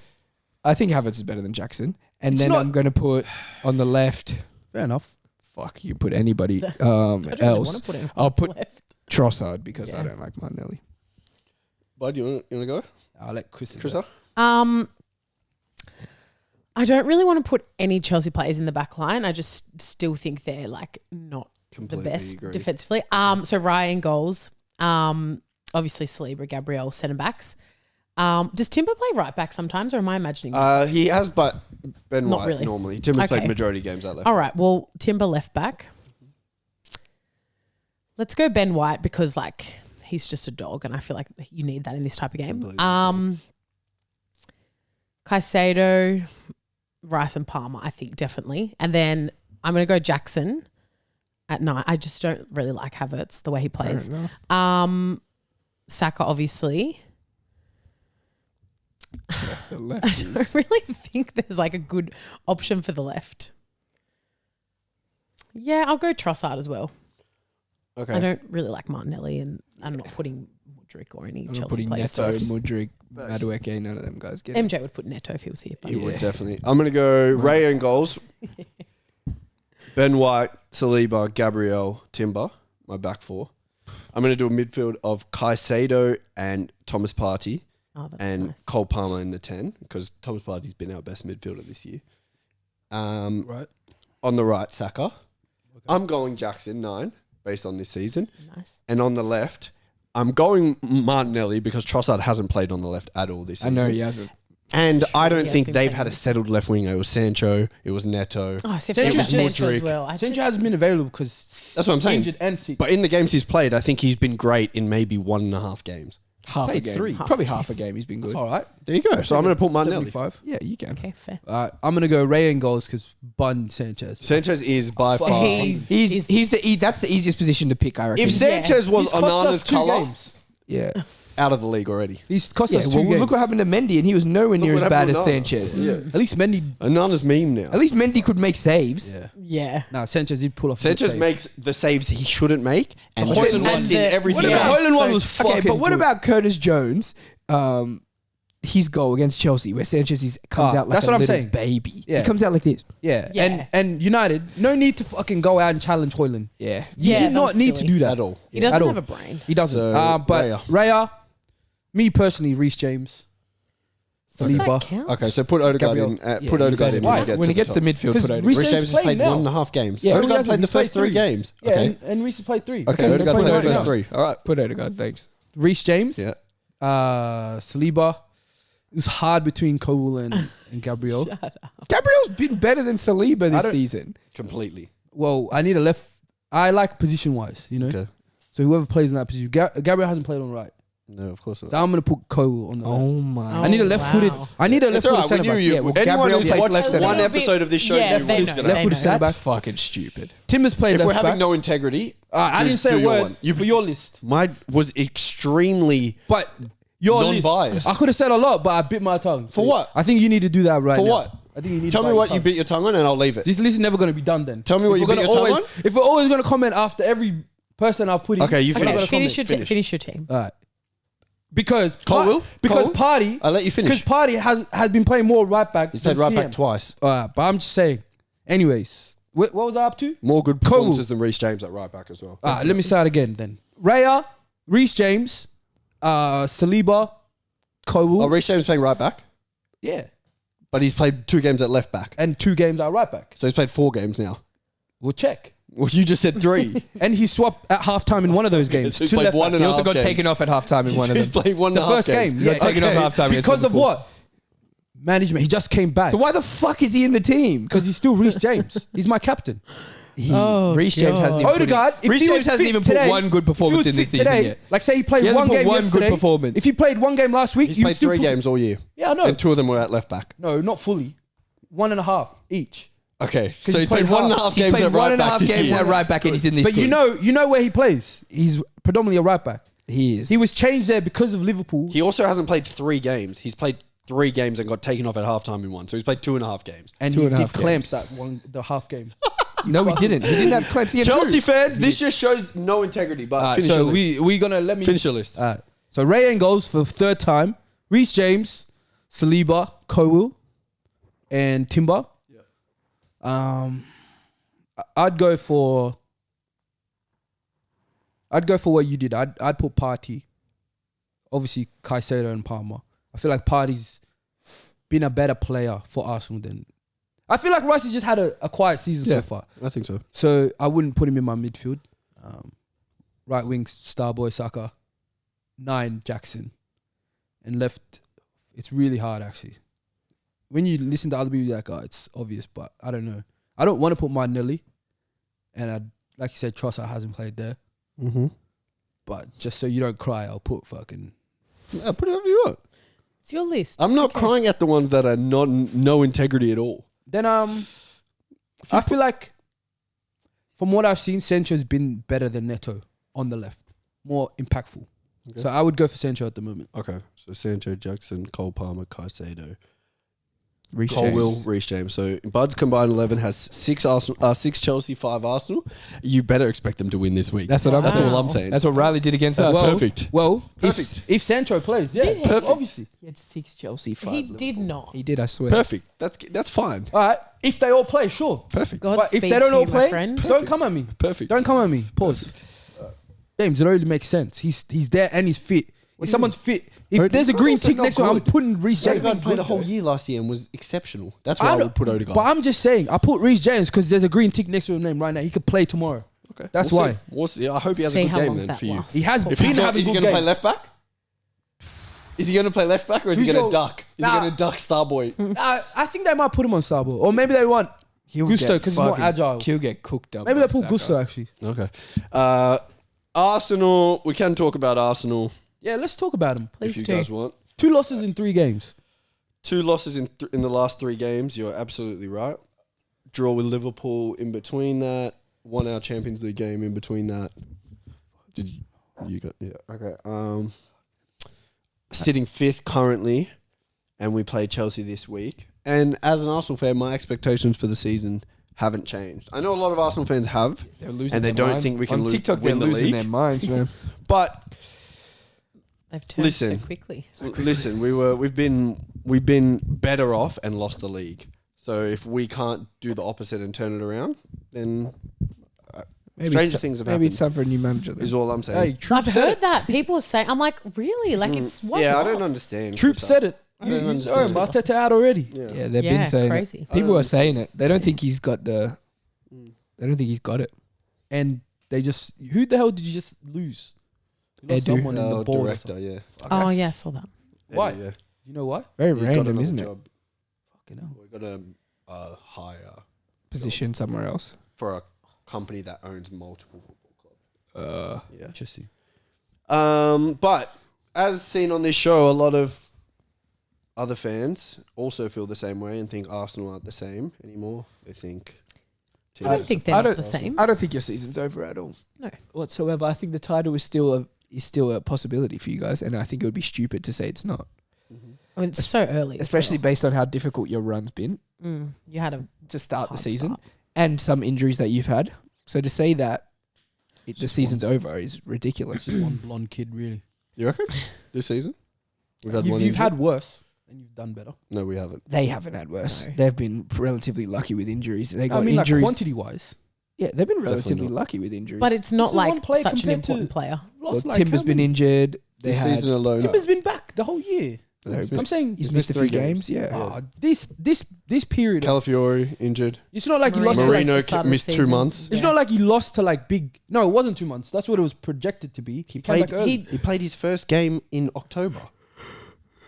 I think Havertz is better than Jackson. And It's then not- I'm going to put on the left Fair enough. fuck, you put anybody I don't really else. want to put him I'll put left. Trossard because I Yeah. don't like Martinelli. Bud, you want to go? I'll let Chris. Chrisa? I don't really want to put any Chelsea players in the back line. I just still think they're like not Completely the best agree. defensively. So Ryan goals. Obviously Saliba, Gabriel, centre backs. Does Timber play right back sometimes, or am I imagining that? He has, but Ben Not White really. normally. Tim has Okay. played majority games at left. All right. Well, Timber left back. Let's go Ben White because like he's just a dog, and I feel like you need that in this type of game. Completely Caicedo, Rice and Palmer, I think definitely, and then I'm gonna go Jackson at 9. I just don't really like Havertz the way he plays. Fair enough. Saka, obviously. The I lefties. don't really think there's like a good option for the left. Yeah, I'll go Trossard as well. Okay. I don't really like Martinelli, and I'm not putting Mudryk or any I'm not Chelsea putting players. Neto, Facts. Mudryk, Facts. Madueke, none of them guys get it. MJ would put Neto if he was here. But You would Yeah. definitely. I'm going to go Ray and goals. Ben White, Saliba, Gabriel, Timber, my back four. I'm going to do a midfield of Caicedo and Thomas Partey Oh, that's and nice. Cole Palmer in the 10 because Thomas Partey's been our best midfielder this year. Right. On the right, Saka. I'm going Jackson 9 based on this season. Nice. And on the left, I'm going Martinelli because Trossard hasn't played on the left at all this I season. know he hasn't. And I Sure, don't he think has been they've playing had a on- settled left winger. It was Sancho. It was Neto. Oh, so Sancho's it was Sancho Mudryk. as well. Sancho hasn't been available because That's what I'm saying. injured and sick. But in the games he's played, I think he's been great in maybe 1.5 games. Half a Played game. 3. Probably half a game he's been That's good. all right. There you go. So I'm going to put Martinelli. 75. Yeah, you can. Okay, fair. I'm gonna go Ray and goals because Bun Sanchez. Sanchez is by Fuck. far. He- That's the easiest position to pick, I reckon. If Sanchez was He's cost us Onana's 2 colour, games. yeah. out of the league already. He's cost Yeah, us 2 well, games. look what happened to Mendy, and he was nowhere near Look as what bad happened as to Onana. Sanchez. Yeah. At least Mendy. Onana's meme now. At least Mendy could make saves. Yeah. Yeah. Nah, Sanchez did pull off. a good Sanchez save. makes the saves he shouldn't make, and The just Højlund lets one. in everything. What Yeah. about else. the Højlund one So- was fucking Okay, but what good. about Curtis Jones? His goal against Chelsea, where Sanchez comes out like that's a what I'm little saying. baby. Yeah. He comes out like this. Yeah. Yeah. And United, no need to fucking go out and challenge Højlund. Yeah. You Yeah, do that not was need to silly. do that At all. He Yeah. doesn't At all. have a brain. He doesn't. So, But Raya. Raya, me personally, Reece James, Does that Saliba. count? Okay, so put Odegaard Gabriel. in. Yeah, Put Odegaard in Why? when, When he gets to the top. midfield, Because put Odegaard. Reece Reece James James has played played now. 1.5 games. Yeah, Odegaard he's played the played first 3 3. games. Yeah, Okay. and Reece has played 3. Okay, so Odegaard they're played playing the right first now. 3. All right. Put Odegaard, thanks. Reece James, Yeah. Saliba. It was hard between Cole and Gabriel. Gabriel's been better than Saliba I this don't- season. Completely. Well, I need a left. I like position wise, you know. Okay. So whoever plays in that position, Gabriel hasn't played on the right. No, of course not. So I'm gonna put Cole on the left. my. I need a left-footed. wow. I need a It's left-footed alright. We centre knew back. you. Yeah, well, Anyone Gabriel who's plays watched left centre one back. episode of this show, Yeah, knew they what was know. going to They happen. left-footed centre That's back. fucking stupid. Timber's played If we're left having back. no integrity, I do- didn't say do a your word one. for your list, mine was extremely. but your Non-biased. list. I could have said a lot, but I bit my tongue. For what? I think you need to do that right For now. what? I think you need. Tell to me bite what your you tongue. bit your tongue on, and I'll leave it. This list is never going to be done. Then Tell me what If you we're bit gonna your tongue always, If we're always going to comment after every person I've put in, Okay, you I'm not finish. gonna Finish comment. your finish your team. All right. Because Cole will? because Cole? Party I'll let you finish. because Party has been playing more right back. He's played than right back CM. twice. All right, but I'm just saying. Anyways, what was I up to? More good Cole. performances than Reece James at right back as well. All right, let me start again then. Raya, Reece James, Saliba, Cole. Oh, Reece James playing right back, Yeah, but he's played 2 games at left back. and 2 games at right back. So he's played 4 games now. We'll check. Well, you just said 3. And he swapped at halftime in one of those games. So he's to played left one back. and He a also half got games. taken off at halftime in one of He's them. played 1 the and a half first game. games. Yeah, taken off halftime against Because of Liverpool. what? Management. He just came back. So why the fuck is he in the team? Because he's still Reece James. He's my captain. Oh, Reece James God. hasn't even Odegaard, put in, Reece James hasn't even put one good performance in this season yet. Like say he played He hasn't one put game one good yesterday. performance. If he played one game last week, He's you'd played still 3 put- games all year, Yeah, I know. and 2 of them were at left back. No, not fully. 1.5 each. Okay, so he he's played played 1.5 half. He's games played at one right and a back half this games year. at right back and he's in this But team. you know where he plays. He's predominantly a right back. He is. He was changed there because of Liverpool. He also hasn't played 3 games. He's played 3 games and got taken off at halftime in one. So he's played 2.5 games. and Two he and a did half clamps that the half game. No, he didn't. He didn't have clamps against Chelsea who? fans, this just shows no integrity. But finish so your list. we gonna let me Finish your list. So Ray goes for 3rd time. Reece James, Saliba, Cole, and Timber. I'd go for what you did. I'd put Partey. Obviously, Caicedo and Palmer. I feel like Partey's been a better player for Arsenal than. I feel like Rice has just had a quiet season so far. I think so. So I wouldn't put him in my midfield. Right wing, Starboy, Saka. 9, Jackson. And left, it's really hard actually. When you listen to other people, you're like, oh, it's obvious, but I don't know. I don't want to put Martinelli. And like you said, Trossard hasn't played there. Mm-hmm. But just so you don't cry, I'll put fucking... Yeah, put it whatever you want. It's your list. I'm It's not okay. crying at the ones that are no integrity at all. Then I feel like from what I've seen, Sancho's been better than Neto on the left. More impactful. Okay. So I would go for Sancho at the moment. Okay, so Sancho, Jackson, Cole Palmer, Caicedo, Reece Colwill, James. Reece James. So Bud's combined 11 has 6 Chelsea, 5 Arsenal. You better expect them to win this week. That's what I'm That's saying. all I'm saying. That's what Riley did against us. Perfect. Well, Perfect. If Sancho plays, yeah, Did he? Perfect. obviously. He had 6 Chelsea, 5 He did not. He did, I swear. Perfect. That's fine. All right, if they all play, sure. Perfect. God But if speed they don't to all you, my play, friend. don't come at me. Perfect. Don't come at me. Pause. James, it already makes sense. He's there and he's fit. If someone's fit, if there's a green tick next to him, I'm putting Reece James. Odegaard played a whole year last year and was exceptional. That's I why I don't- would put Odegaard. But I'm just saying, I put Reece James because there's a green tick next to his name right now. He could play tomorrow. Okay. That's We'll why. see. We'll see. I hope he has See a good how game long then that for you. lasts. He has If been he's having Is he good going to play games. left back? Is he going to play left back or is he Who's going to your- duck? Is Nah. he going to duck Starboy? I think they might put him on Sabo, or maybe they want He'll Gusto get because he's more fucking- agile. He'll get cooked up. Maybe by they put Saka. Gusto actually. Okay. Arsenal. We can talk about Arsenal Yeah, let's talk about him. Please if you do. guys want. 2 losses in 3 games. 2 losses in the last 3 games. You're absolutely right. Draw with Liverpool in between that. Won our Champions League game in between that. Did you got okay? Sitting 5th currently, and we play Chelsea this week. And as an Arsenal fan, my expectations for the season haven't changed. I know a lot of Arsenal fans have, They're losing and they their don't minds. think we can On TikTok, win they're the losing league. their minds, man. But They've turned Listen. so quickly. listen, we've been better off and lost the league. So if we can't do the opposite and turn it around, then stranger things have Maybe it's happened. time for a new manager. Then. Is all I'm Hey, saying. Troop I've said heard it. that. People say, I'm like, really? Like, it's one Yeah, I loss. don't understand. Troop Chris. said it. I don't You understand. Arteta out already. Yeah, they've Yeah, been saying crazy. it. People don't are saying it. They don't think he's got the. They don't think he's got it. And they just, who the hell did you just lose? You lost Edu. someone in the ball. or Director, something. yeah. Oh, yeah, I saw that. Why? Yeah. You know what? Very He got random, another isn't it? job. Fucking hell. We got a hire Position somewhere else. for a company that owns multiple football clubs. Yeah. Interesting. But as seen on this show, a lot of other fans also feel the same way and think Arsenal aren't the same anymore. They think. I don't think they're I not don't- the same. I don't think your season's over at all. No. Whatsoever. I think the title is still a possibility for you guys, and I think it would be stupid to say it's not. I mean, it's so early. as Especially based on how difficult your run's been well. You had a to start the hard season start. and some injuries that you've had. So to say that the season's over is ridiculous. Just one blonde kid, really. You reckon this season? We've had one. You've injury? had worse and you've done better. No, we haven't. They haven't had worse. No. They've been relatively lucky with injuries. They got I mean, like injuries. quantity wise. Yeah, they've been Definitely relatively not. lucky with injuries. But it's not This is one like player such an compared to- important player. Lost like Timber's how been many? injured. They This had season alone. Timber's been back the whole year. No, He's I'm missed- saying he's missed missed a 3 few games. games. Yeah. ah, this period. Calafiori injured. It's not like he lost. Marino. To, Like Marino the start of the missed 2 season. months. it's Yeah. not like he lost to like big. No, it wasn't 2 months. That's what it was projected to be. He came played- back early. He He played his first game in October.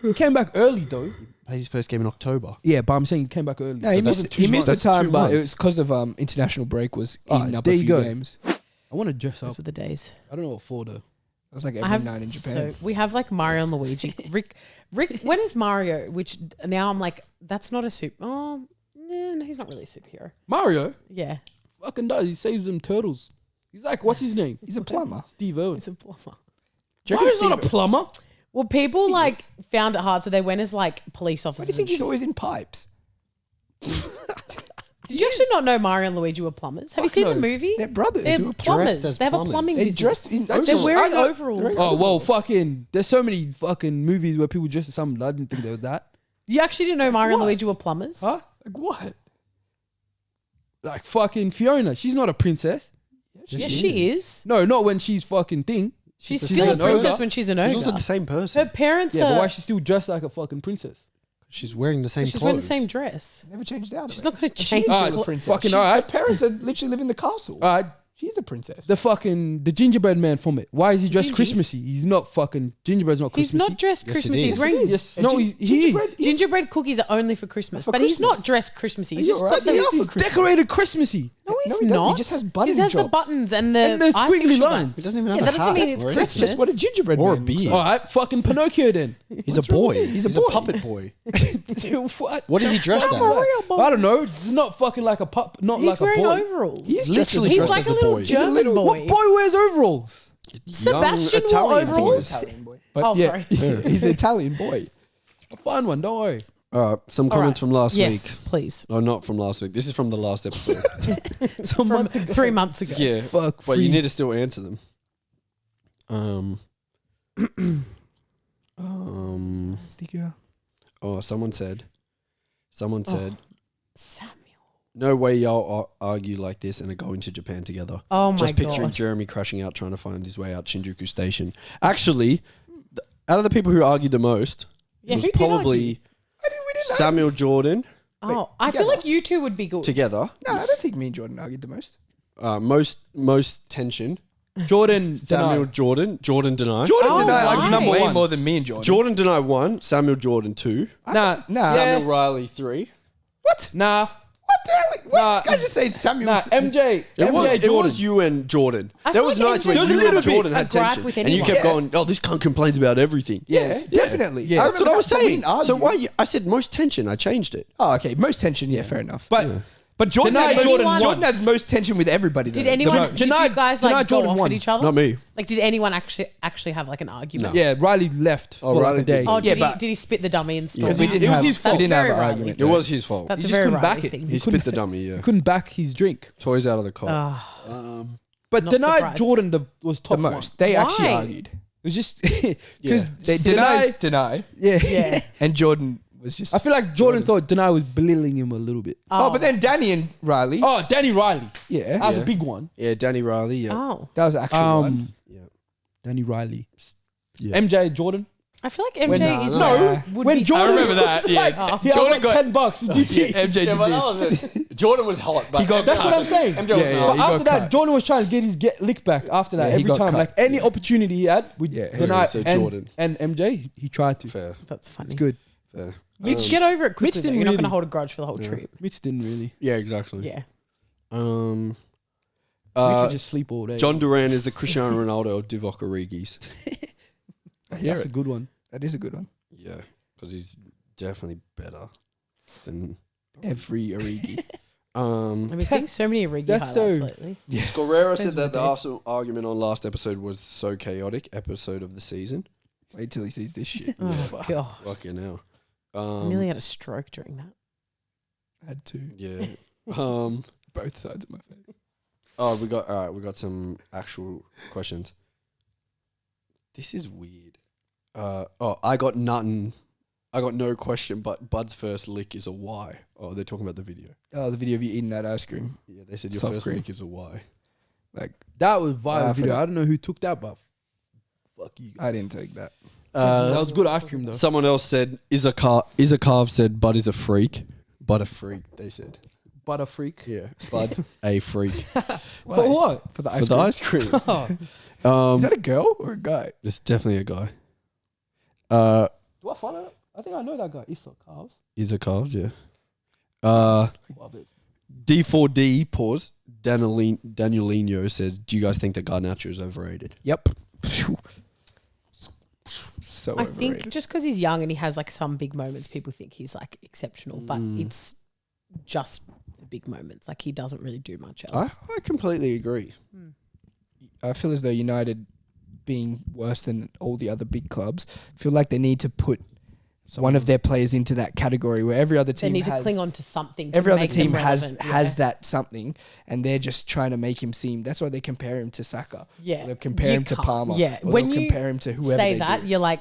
He came back early though. Played his first game in October. Yeah, but I'm saying he came back early. No, he It missed. wasn't He 2 missed the months. That's time, 2 but it months. was because of international break was eating up there a you few go. games. I want to dress up. Those were the days. I don't know what for though. It was like I every have night in Japan. So we have like Mario and Luigi. Rick. When is Mario? Which now I'm like, that's not a super. Oh, no, he's not really a superhero. Mario Yeah, fucking does. He saves them turtles. He's like, what's his name? He's a plumber. Steve Owen. he's a plumber. Mario's not a plumber. Well, people He like is. found it hard, so they went as like police Why officers. do you think and he's shit. always in pipes? Did you actually not know Mario and Luigi were plumbers? Have you Fuck seen no. the movie? They're brothers. They're who are plumbers. dressed as They have a plumbers. plumbing They're business. dressed in They're overalls. wearing I know- overalls. Oh well, fucking. There's so many fucking movies where people dress as something. I didn't think there was that. You actually didn't know Mario and What? Luigi were plumbers? Huh? Like what? Like fucking Fiona. She's not a princess. Yeah, she is. No, not when she's fucking thing. She's She's still a an princess ogre. when she's an She's also ogre. the same person. Her parents Yeah, but are. why is she still dressed like a fucking princess? She's wearing the same She's clothes. wearing the same dress. Never changed out. She's not going to change. She's Alright, still a princess. fucking She's- alright. Her parents are literally live in the castle. Alright, She's a princess. the gingerbread man from it. Why is he dressed Gingy? Christmassy? He's not fucking gingerbread's not He's Christmassy. not dressed Yes, it Christmassy. is. He's wearing Yes, no, he is. gingerbread cookies are only for Christmas, For but he's not Christmas. dressed Christmassy. He's Are you just alright? got the. They are for He's Christmas. decorated Christmassy. No, he's No, he doesn't. not. He just has button He has the jobs. buttons and the And the icing squiggly sugar. lines. He doesn't even Yeah, have that a doesn't hat mean it's or Christmas. That's just what a gingerbread Or a man looks beard. like. All right, fucking Pinocchio then. He's a boy. He's a He's a boy. puppet boy. What? What is he dressed as? I don't know. It's not fucking like a pup. Not He's like a wearing boy. overalls. He is Literally He's dressed like as a little boy. German little- boy. What boy wears overalls? Sebastian Young wore Italian overalls. boys. Italian boy. But Oh, yeah, sorry. he's an Italian boy. I'll find one. Don't worry. All right, some All comments right. from last Yes, week. please. No, not from last week. This is from the last episode. So From 3 months ago. yeah, fuck. but you free. need to still answer them. Sticker. Oh, someone said, Samuel. no way y'all argue like this and are going to Japan together. Oh my Just picturing god. Jeremy crashing out trying to find his way out Shinjuku Station. Actually, out of the people who argued the most, Yeah, it was who did argue? probably Samuel Jordan Oh, I feel like you two would be good. together. No, I don't think me and Jordan argued the most. Most tension. Jordan Samuel denied. Jordan. Jordan deny. Jordan Oh, denied why? argued Number way one. more than me and Jordan. Jordan deny 1. Samuel Jordan 2. Nah, Samuel Riley 3. What? nah, What the hell? What Nah, this guy just saying Samuel? nah. MJ, MJ It Jordan. was you and Jordan. I There feel was like nights MJ where There was you a little and Jordan bit had a gripe tension, with and you anyone. kept Yeah. going, "Oh, this cunt complains about everything." Yeah, definitely. Yeah. I That's what I was remember that, but we saying. didn't So argue. why? I said most tension. I changed it. Oh, okay. Most tension. Yeah, fair enough. But Jordan denied had, Jordan most, won. Jordan had most tension with everybody. Did though. anyone? The Did most. you Denied- guys denied like go Jordan off won. at each other? Not me. Like, did anyone actually have like an argument? Yeah, Riley left for Riley like a day. did. Oh, Yeah, did but- he spit the dummy and storm? Because we out? didn't It was have, his fault. we didn't have That's an very argument. It was his fault. That's He a just very couldn't back Riley it. thing. He spit the dummy. Yeah. He couldn't back his drink. Toys out of the car. Ah. But Not denied surprised. Jordan was The top most. one. They actually Why? argued. It was just because They deny. Yeah. yeah. And Jordan was just. I feel like Jordan thought Deny was belittling him a little bit. Oh, but then Danny and Riley. Oh, Danny Riley. Yeah. That was Yeah. a big one. Yeah, Danny Riley. Yeah. Oh, That was the actual one. Yeah. Danny Riley. Yeah. MJ Jordan. I feel like When- MJ is no, like, would when be Jordan, so- remember that, yeah. He Jordan Jordan got- got $10. DT. MJ did this. Jordan was hot. But He got- That's what I'm saying. MJ Yeah, was yeah. hot. But he got after that, cut. Jordan was trying to get his lick back. After that, Yeah, he every got time, cut. like any opportunity he had with Yeah. Deny Yeah, so and, Jordan. and MJ, he tried to. Fair. That's funny. It's good. Fair. Mitch, get over it quickly. Mitch though. didn't You're not going really- to hold a grudge for the whole trip. Mitch didn't really. Yeah, exactly. Yeah. Mitch would just sleep all day. John Duran is the Cristiano Ronaldo of Divock Origi's. I hear That's a it. good one. That is a good one. Yeah, because he's definitely better than. Every Origi. I've been seeing so many Origi That's highlights so- lately. Scorera said Those were that the days. Arsenal argument on last episode was so chaotic episode of the season. Wait till he sees this shit. Oh, God. Fucking hell. I nearly had a stroke during that. Had to. Yeah. Both sides of my face. Oh, we got some actual questions. This is weird. I got nothing. I got no question, but Bud's first lick is a Y. Oh, they're talking about the video. Oh, the video of you eating that ice cream. Yeah, they said your Soft first cream. lick is a Y. Like, That was viral I video. forgot. I don't know who took that, but fuck you. I didn't take that. That was good ice cream though. Someone else said, Carve said Bud is a freak. Bud a freak, they said. Butter freak. Yeah, Bud a freak. For what? For the For ice the cream. ice cream. Oh. Is that a girl or a guy? It's definitely a guy. Do I follow? I think I know that guy. Issa Carves. He's a Carves, yeah. Love it. D4D, pause. Danielino says, do you guys think that Garnacho is overrated? Yep. So I overrated. think just because he's young and he has like some big moments, people think he's like exceptional, but it's just the big moments. Like he doesn't really do much else. I completely agree. I feel as though United being worse than all the other big clubs, feel like they need to put one of their players into that category where every other They team need has, to cling on to something. To every other make team them has relevant, has that something, and they're just trying to make him seem. That's why they compare him to Saka. Yeah, They'll compare You him to can't- Palmer. Yeah, or when they'll you compare him to whoever say they that, do. you're like,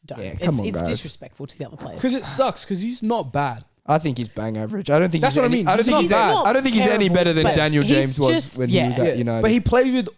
don't. Yeah, come on, it's guys. disrespectful to the other players. Because it sucks. Because he's not bad. I think he's bang average. I don't think That's he's what I any, mean. I don't He's think not he's bad. I don't think he's any Terrible, better than but Daniel he's James was just- when he was at Yeah, United. but he plays with.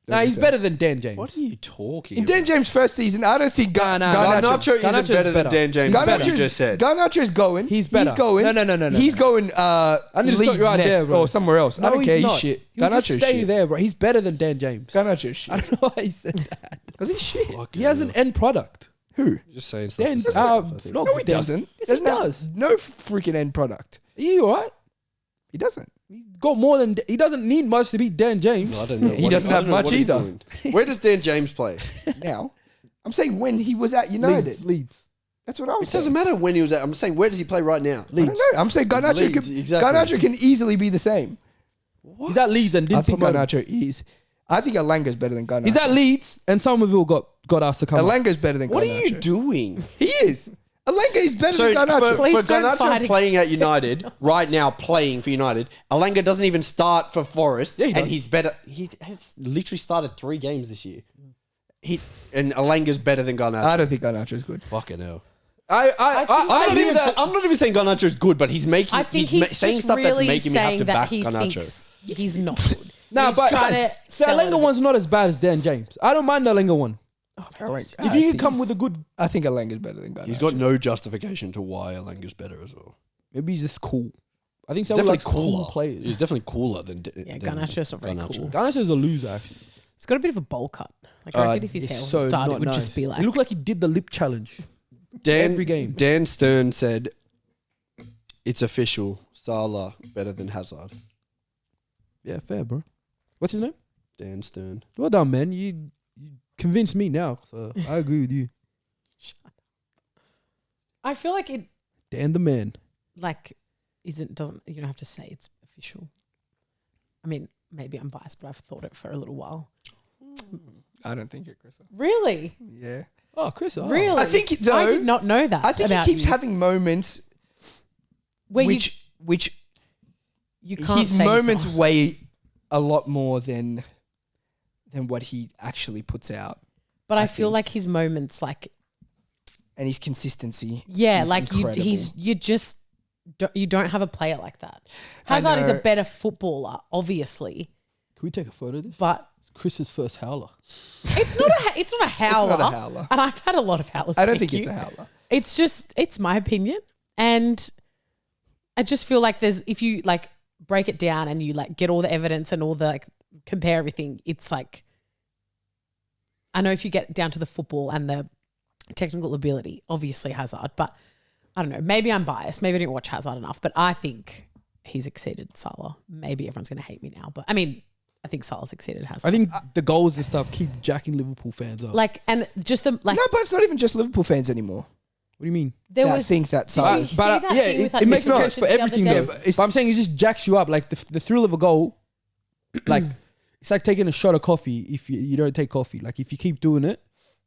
Nah, he's say. better than Dan James. What are you talking In Dan about? James' first season, I don't think Garnacho. Garnacho isn't Garnacho's better than better. Dan James. He's What you better. just said. Garnacho's going. He's better. He's going. No. He's going. I need to stop Leeds you right next there, bro. or somewhere else. I don't care. He's not. shit. He'll just Garnacho's stay shit. there, bro. He's better than Dan James. Garnacho's shit. I don't know why he said that. Because he's shit. He has an end product. Who? Just saying stuff. Dan, to say stuff, I think. no, No, he Dan- doesn't. Yes, he does. No freaking end product. Are you alright? He doesn't. He's got more than. He doesn't need much to beat Dan James. I don't know. He what doesn't I have don't know much what he's either. doing. Where does Dan James play? Now, I'm saying when he was at United. Leeds. That's what I was It saying. doesn't matter when he was at. I'm saying where does he play right now? I don't know. I'm saying Garnacho, Leeds, can, exactly. Garnacho can easily be the same. He's at Leeds and I didn't think promote him. Garnacho is. I think Alanga's better than Garnacho. He's at Leeds and Somerville got asked to come. up. Alanga's better than What Garnacho. are you doing? He is. Alanga is better So than Garnacho. for Please don't Garnacho fight playing at United right now, playing for United, Alanga doesn't even start for Forest, Yeah, he and does. he's better. He has literally started 3 games this year. And Alanga's better than Garnacho. I don't think Garnacho is good. Fucking hell. I I'm not even saying Garnacho is good, but he's making. I think he's he's saying just stuff that's really making me have saying to that back he Garnacho. thinks he's not good. Nah, He's but trying to the sell it a Alenga bit. one's not as bad as Dan James. I don't mind the Alenga one. If you can come with a good, I think Alanga's better than Garnacho. He's got no justification to why Alanga's better as well. maybe he's just cool. I think He's someone definitely likes cool cooler. players. He's definitely cooler than Yeah, Garnacho's not very cool. Garnacho is a loser actually. He's got a bit of a bowl cut. Like I reckon if his It's hair so was started, it not would nice. just be like. He looked like he did the lip challenge. Every game. Dan Stern said, "It's official. Salah better than Hazard." Yeah, fair, bro. What's his name? Dan Stern. Well done, man. You convinced me now, so I agree with you. I feel like it Dan the man. like doesn't you don't have to say it's official. I mean, maybe I'm biased, but I've thought it for a little while. I don't think it, Chris. Really? Yeah. Oh, Chris. Oh. Really? I think though, I did not know that. I think he about keeps you. having moments where which you can't his say moments he's not. weigh a lot more than what he actually puts out, But I I feel think. like his moments, like and his consistency. yeah, is like incredible. you don't have a player like that. Hazard is a better footballer, obviously, Can we take a photo of this? but It's Chris's first howler. it's not a howler. It's not a howler. And I've had a lot of howlers. I don't thank think it's you. a howler. It's my opinion, and I just feel like if you like break it down and you like get all the evidence and all the like compare everything, it's like I know if you get down to the football and the technical ability, obviously Hazard, but I don't know. Maybe I'm biased. Maybe I didn't watch Hazard enough, but I think he's exceeded Salah. Maybe everyone's going to hate me now, but I mean, I think Salah's exceeded Hazard. I think the goals and stuff keep jacking Liverpool fans up. like, and just the like. No, but it's not even just Liverpool fans anymore. What do you mean? There that was think that Did you Salah. see But that yeah, thing with, it like, makes Mr. sense for the other everything day? though. But I'm saying it just jacks you up. Like the thrill of a goal, like it's like taking a shot of coffee. If you don't take coffee, like if you keep doing it,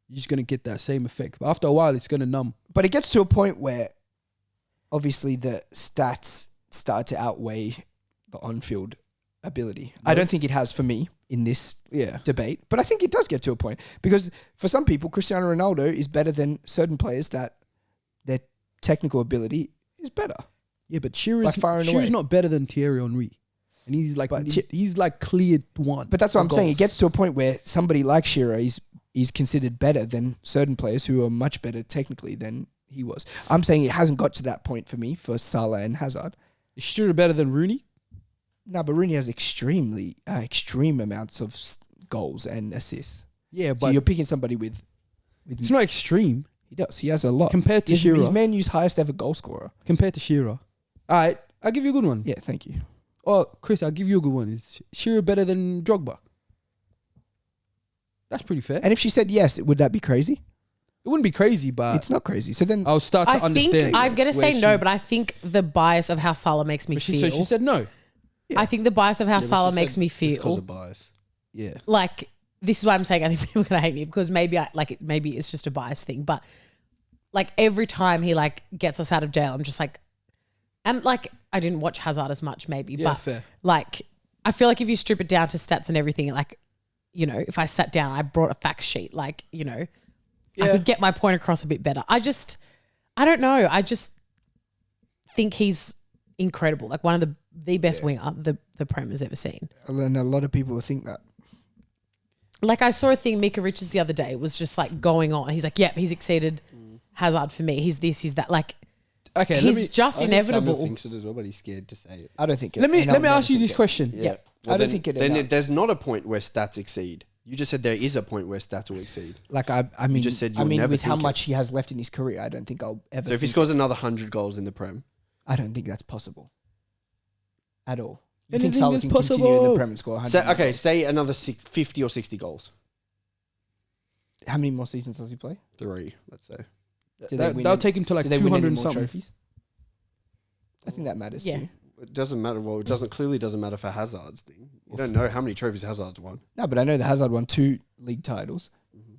you're just gonna get that same effect. But after a while, it's gonna numb. But it gets to a point where obviously the stats start to outweigh the on-field ability. I don't think it has for me in this Yeah. debate, but I think it does get to a point because for some people, Cristiano Ronaldo is better than certain players that their technical ability is better. Yeah, but By far and away. Shearer's not better than Thierry Henry, and he's like But he's like cleared one. But that's what for I'm saying. It goals. gets to a point where somebody like Shearer is considered better than certain players who are much better technically than he was. I'm saying it hasn't got to that point for me for Salah and Hazard. Is Shearer better than Rooney? No, but Rooney has extreme amounts of goals and assists. Yeah, So but you're picking somebody with it's not extreme he does. He has a lot. compared to He's Shearer. Man U's highest ever goal scorer. Compared to Shearer. All right, I'll give you a good one. Yeah, thank you. Oh, Chris, I'll give you a good one. Is Shearer better than Drogba? That's pretty fair. And if she said yes, would that be crazy? It wouldn't be crazy, but It's not crazy. So then I'll start to I understand. think I'm gonna where say no, she- but I think the bias of how Salah makes me but feel. so she said no. I think the bias of how Salah makes me It's because feel. of bias. Yeah. Like this is why I'm saying I think people are gonna hate me because maybe maybe it's just a bias thing, but like every time he like gets us out of jail, I'm just like, and like I didn't watch Hazard as much maybe, Yeah, but fair. like I feel like if you strip it down to stats and everything, like you know, if I sat down, I brought a fact sheet, like you know, I Yeah. could get my point across a bit better. I don't know. I just think he's incredible. Like one of the best winger the Prem has ever seen. And a lot of people think that. Like I saw a thing, Mika Richards the other day was just like going on. He's like, yep, he's exceeded Hazard for me. He's this, he's that. Like, Okay, he's just I think inevitable. Samuel thinks it as well, but he's scared to say it. I don't think it. let me and I'll ask you never this think question. Yeah. Well, I don't think it. Then there's not a point where stats exceed. You just said there is a point where stats will exceed. Like I mean, just said I you'll mean, never with how think it. much he has left in his career, I don't think I'll ever. So if he think scores another 100 goals in the Prem, I don't think that's possible. At all. You Anything think Salah is can continue in the possible. Prem and score 100? okay, say another 50 or 60 goals. How many more seasons does he play? 3, let's say. Do they win That'll any- take him to like do they win 200 any and more something. trophies? I think that matters Yeah. too. It doesn't matter. Well, it clearly doesn't matter for Hazard's thing. You don't know how many trophies Hazard's won. No, but I know the Hazard won 2 league titles,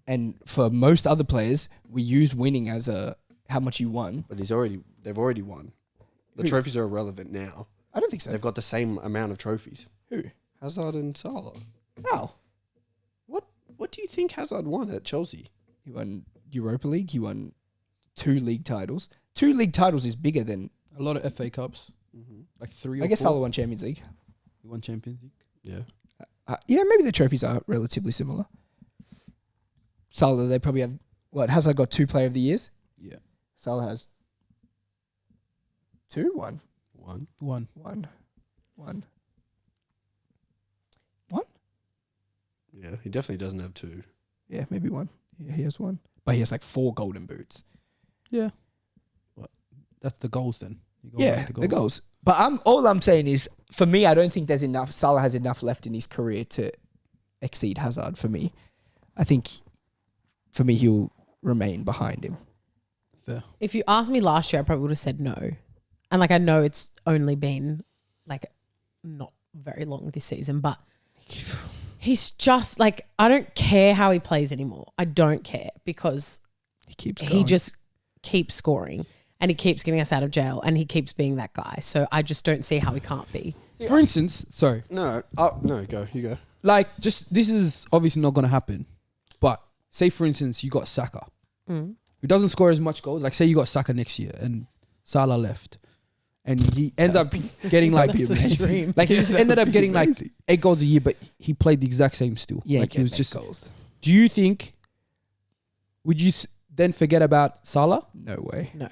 and for most other players, we use winning as a how much you won. But they've already won. The Who? trophies are irrelevant now. I don't think so. They've got the same amount of trophies. Who? Hazard and Salah. Oh, What do you think Hazard won at Chelsea? he won Europa League. He won 2 league titles. 2 league titles is bigger than. A lot of FA Cups, like 3 or I guess 4. Salah won Champions League. He won Champions League. Yeah. Yeah, maybe the trophies are relatively similar. Salah, they probably have what? Hazard got 2 Player of the Years. Yeah, Salah has 2, 1, 1. 1. 1, 1. Yeah, he definitely doesn't have 2. Yeah, maybe 1. Yeah, he has 1, but he has like 4 golden boots. Yeah. That's the goals then. You go Yeah, back to the goals. But all I'm saying is, for me, I don't think there's enough. Salah has enough left in his career to exceed Hazard. For me, I think, for me, he'll remain behind him. Fair. If you asked me last year, I probably would have said no. And like I know it's only been like not very long this season, but he's just like, I don't care how he plays anymore. I don't care because He keeps he going. just keeps scoring and he keeps getting us out of jail and he keeps being that guy. So I just don't see how he can't be. For instance, sorry, No, go. You go. like just this is obviously not going to happen, but say for instance you got Saka, who doesn't score as much goals. Like say you got Saka next year and Salah left, and he ends up getting like That's a dream. like he ended up getting like 8 goals a year, but he played the exact same still. Yeah, like he was get just. goals. Do you think? Would you then forget about Salah? No way. No.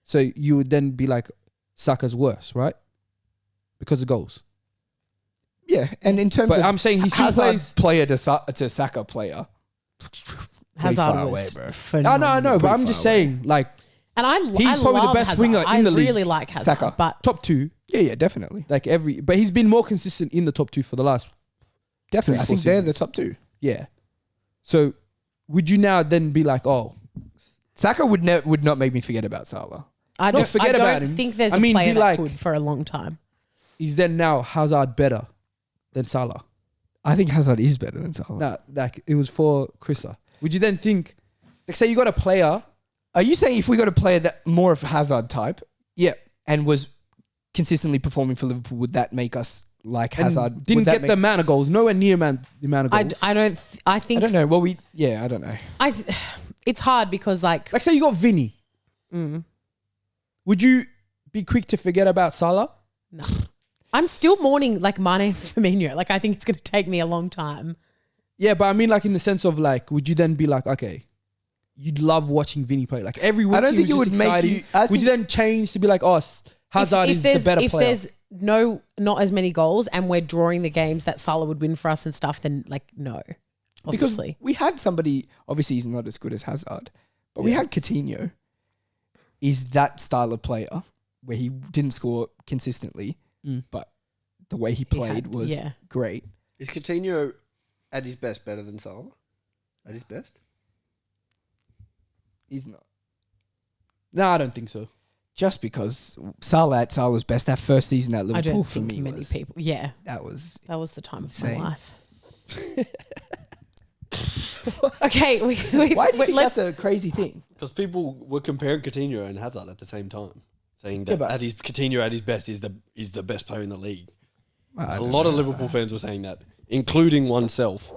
So you would then be like, Saka's worse, right? Because of goals. Yeah, and in terms But of I'm saying he still Hazard plays. player to Saka player, Hazard far was away, bro. No, phenomenal. I know, but Pretty I'm just far away. saying, like, And He's I probably the love best Hazard. winger in I the league. really like Hazard, Saka. but top 2, yeah, definitely, like but he's been more consistent in the top 2 for the last, definitely. I 3-4 think they're the seasons. top 2. yeah. So would you now then be like, oh, Saka would not make me forget about Salah. I Don't don't, forget I about don't him. think there's I a mean, player be that like- could for a long time. is then now Hazard better than Salah? I think Hazard is better than Salah. No, like it was for Chrissa. Would you then think, like say you got a player, Are you saying if we got a player that more of Hazard type yeah, and was consistently performing for Liverpool, would that make us like and Hazard? didn't Would that get the amount of goals, nowhere near the amount of I, goals? I don't. I I think don't know. Well, I don't know. it's hard because like Like say you got Vinny. Would you be quick to forget about Salah? no. I'm still mourning like Mane and Firmino. Like I think it's going to take me a long time. Yeah, but I mean like in the sense of like, would you then be like, okay, you'd love watching Vinny play. Like every week I don't he think was it just would make exciting. you- I Would think- you then change to be like, oh, Hazard is the better if player? there's not as many goals and we're drawing the games that Salah would win for us and stuff, then like no, Because obviously. we had somebody, obviously he's not as good as Hazard, but we had Coutinho. Is that style of player where he didn't score consistently, but the way he played was yeah. great. Is Coutinho at his best better than Salah? At his best? He's not. No, I don't think so. Just because Salah at Salah's best, that first season at I Liverpool don't for think me many was, people. Yeah, that was that was the time of Insane. my life. Okay, Why do you think let's. that's a crazy thing? Because people were comparing Coutinho and Hazard at the same time, saying that Yeah, but- Coutinho at his best is the best player in the league. I A don't lot of know. Liverpool fans were saying that including oneself.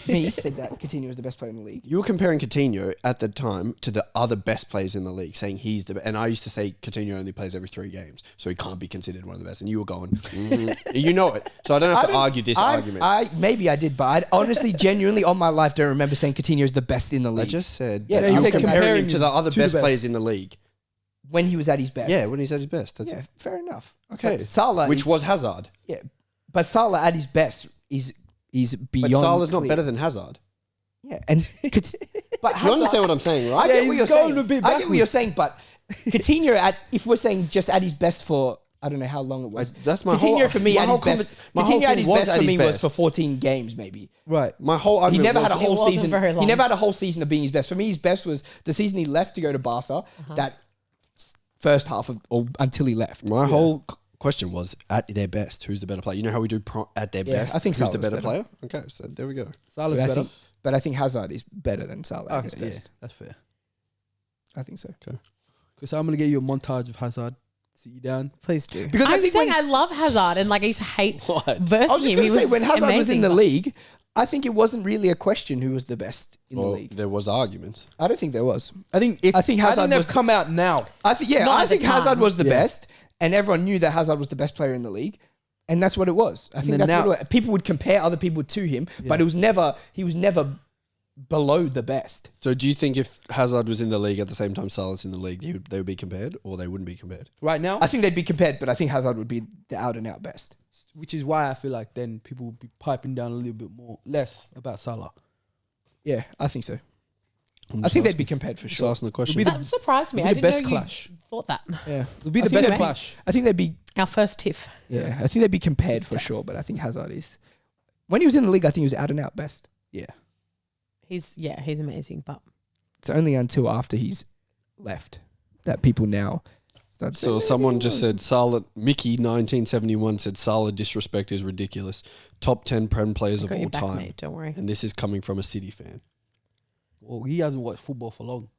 Me said that Coutinho was the best player in the league. You were comparing Coutinho at the time to the other best players in the league, saying he's the best. And I used to say Coutinho only plays every 3 games, so he can't be considered one of the best. And you were going, you know it. So I don't have to argue this argument. Maybe I did, but I honestly, genuinely, on my life, don't remember saying Coutinho is the best in the league. I just said, Yeah, you you were said comparing him to the other to the best best. players in the league. when he was at his best. Yeah, when he's at his best. That's Yeah, it. fair enough. Okay. But Salah, Which was Hazard. yeah, but Salah at his best is beyond. But Salah's not clear. better than Hazard. Yeah, and but You Hazard, understand what I'm saying, I right? get Yeah, what he's you're going saying. a bit I get what you're backwards. saying, but Coutinho if we're saying just at his best for I don't know how long it was. That's my Coutinho whole- for me my at whole his best. comment- my whole Coutinho at thing his was best at for his me was best. for 14 games maybe. Right. My whole He argument never had a was- whole wasn't season. very He long. never had a whole season of being his best. For me, his best was the season he left to go to Barca. That first half of or until he left. My whole question was at their best. Who's the better player? You know how we do at their Yeah, best? I think who's the Salah's better better. player? Okay, so there we go. Salah's But I better. think, but I think Hazard is better than Salah at his Okay, yeah, best. that's fair. I think so. Because I'm gonna get you a montage of Hazard. Sit you down. Please do. Because I I'm think saying when- I love Hazard and like I used to hate What? versing I was just him. going He to say, when Hazard was in amazing, the but- league, I think it wasn't really a question who was the best in the Well, league. there was arguments. I don't think there was. I think Hazard they've was- come out now. I think Not I at the think Hazard time. was the Yeah. best, and everyone knew that Hazard was the best player in the league, and that's what it was. I think then that's now- what it was. People would compare other people to him, but he was never below the best. So do you think if Hazard was in the league at the same time Salah's in the league, they would be compared or they wouldn't be compared? Right now, I think they'd be compared, but I think Hazard would be the out and out best. which is why I feel like then people will be piping down a little bit less about Salah. Yeah, I think so. I think they'd be compared for Just sure. asking the question. That surprised me. it'll I be didn't the know best you clash. thought that. Yeah, It'll be I the think best they'd be- clash. I think they'd be. Our first tiff. Yeah, I think they'd be compared for sure, but I think Hazard is. When he was in the league, I think he was out and out best. Yeah. He's amazing, but It's only until after he's left that people now start saying, So someone just said Salah, Mickey 1971 said Salah disrespect is ridiculous. Top 10 Prem players of got all your back, time. mate. Don't worry. And this is coming from a City fan. Well, he hasn't watched football for long.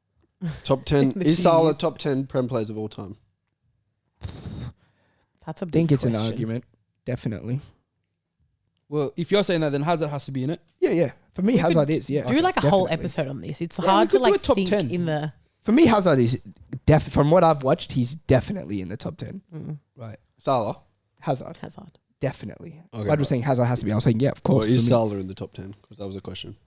Top 10 The is key Salah is- top 10 Prem players of all time? That's a I big think it's an question. argument, definitely. Well, if you're saying that, then Hazard has to be in it. Yeah. For me, Hazard is, yeah. Do like a whole definitely. episode on this. It's Yeah, hard we to could do like a top think 10. in the. For me, Hazard is from what I've watched, he's definitely in the top 10. Right. Salah? Hazard, Hazard. definitely. Okay, I was saying Hazard has to be. I was saying, yeah, of course. Or is for me. Salah in the top 10? Because that was a question.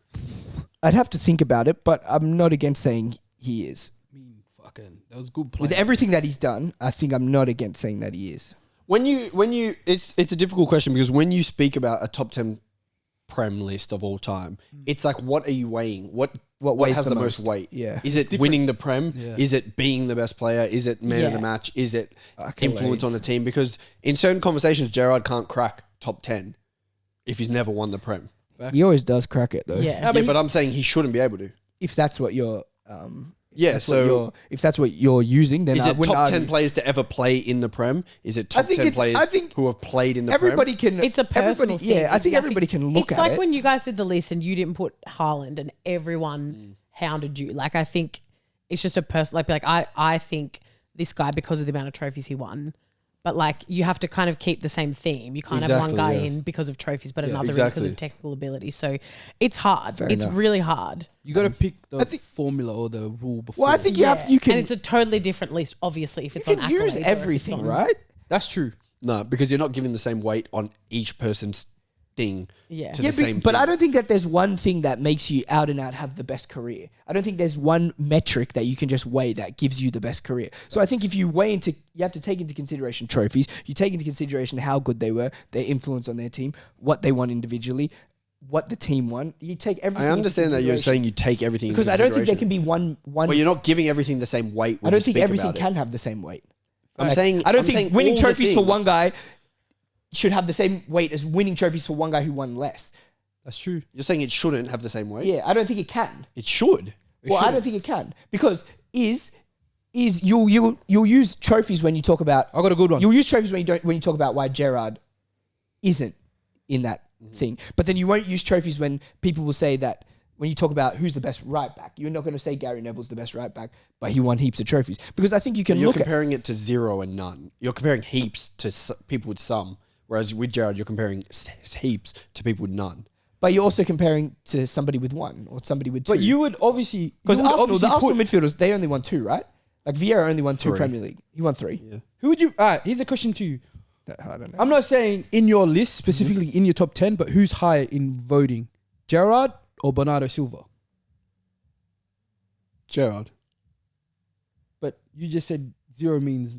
I'd have to think about it, but I'm not against saying he is. I mean, fucking, that was good play. With everything that he's done, I think I'm not against saying that he is. When you it's a difficult question because when you speak about a top 10 Prem list of all time, it's like, what are you weighing? What weighs has the the most most? weight? Yeah. Is it winning the Prem? Yeah. Is it being the best player? Is it man of the Yeah. match? Is it Accolades. influence on the team? Because in certain conversations, Gerrard can't crack top 10 if he's never won the Prem. He always does crack it, though. Yeah. But I'm saying he shouldn't be able to. If that's what you're... if that's what you're using, then Is I it wouldn't top 10 argue. players to ever play in the Prem? Is it I top think 10 it's- players I think who have played in the Everybody Prem? can... It's a personal everybody, thing. Yeah, I think everybody can look it's at like it. when you guys did the list and you didn't put Haaland and everyone hounded you. Like, I think it's just a person. Like I think this guy because of the amount of trophies he won. But like, you have to kind of keep the same theme. You can't have one Exactly, guy yeah. in because of trophies, but another in exactly. because of technical ability. So it's hard. Fair It's enough. really hard. You got to pick the I think- formula or the rule before. Well, I think you and can... it's a totally different list, obviously, if it's you on can use accolades or if it's everything, on- right? that's true. No, because you're not giving the same weight on each person's thing. Yeah. To Yeah, the same but thing. I don't think that there's one thing that makes you out and out have the best career. I don't think there's one metric that you can just weigh that gives you the best career. So I think if you you have to take into consideration trophies, you take into consideration how good they were, their influence on their team, what they won individually, what the team won. You take everything. I understand into that you're consideration. saying you take everything because into I don't think there consideration. can be one. But you're not giving everything the same weight. I don't think everything can have the same weight. I'm Like, saying I don't I'm think saying winning all the trophies for things. one guy should have the same weight as winning trophies for one guy who won less. That's true. You're saying it shouldn't have the same weight. Yeah, I don't think it can. It should. Well, I don't think it can because you'll use trophies when you talk about. I got a good one. You'll use trophies when you talk about why Gerrard isn't in that thing, but then you won't use trophies when people will say that when you talk about who's the best right back. You're not going to say Gary Neville's the best right back, but he won heaps of trophies because I think you can You're look at. comparing it to zero and none. You're comparing heaps to people with some, Whereas with Gerrard, you're comparing heaps to people with none. But you're also comparing to somebody with one or somebody with two. But you would obviously because the obviously Arsenal midfielders, they only won 2, right? Like Vieira only won 2 3. Premier League. He won 3. Yeah. Who would you? Here's a question to you. I don't know. I'm not saying in your list specifically in your top 10, but who's higher in voting, Gerrard or Bernardo Silva? Gerrard. But you just said 0 means.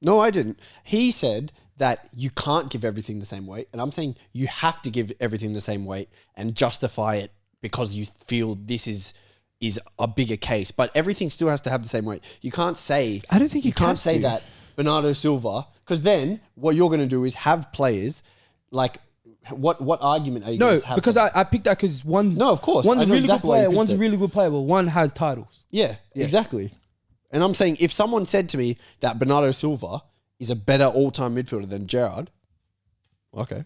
No, I didn't. He said that you can't give everything the same weight. And I'm saying you have to give everything the same weight and justify it because you feel this is a bigger case. But everything still has to have the same weight. You can't say... I don't think you can't say that Bernardo Silva... Because then what you're going to do is have players like... What argument are you going to have? No, because I picked that because one's... No, of course. One's I a know really exactly good why you player, picked one's a it. really good player, but one has titles. Yeah, exactly. And I'm saying if someone said to me that Bernardo Silva is a better all-time midfielder than Gerrard, okay.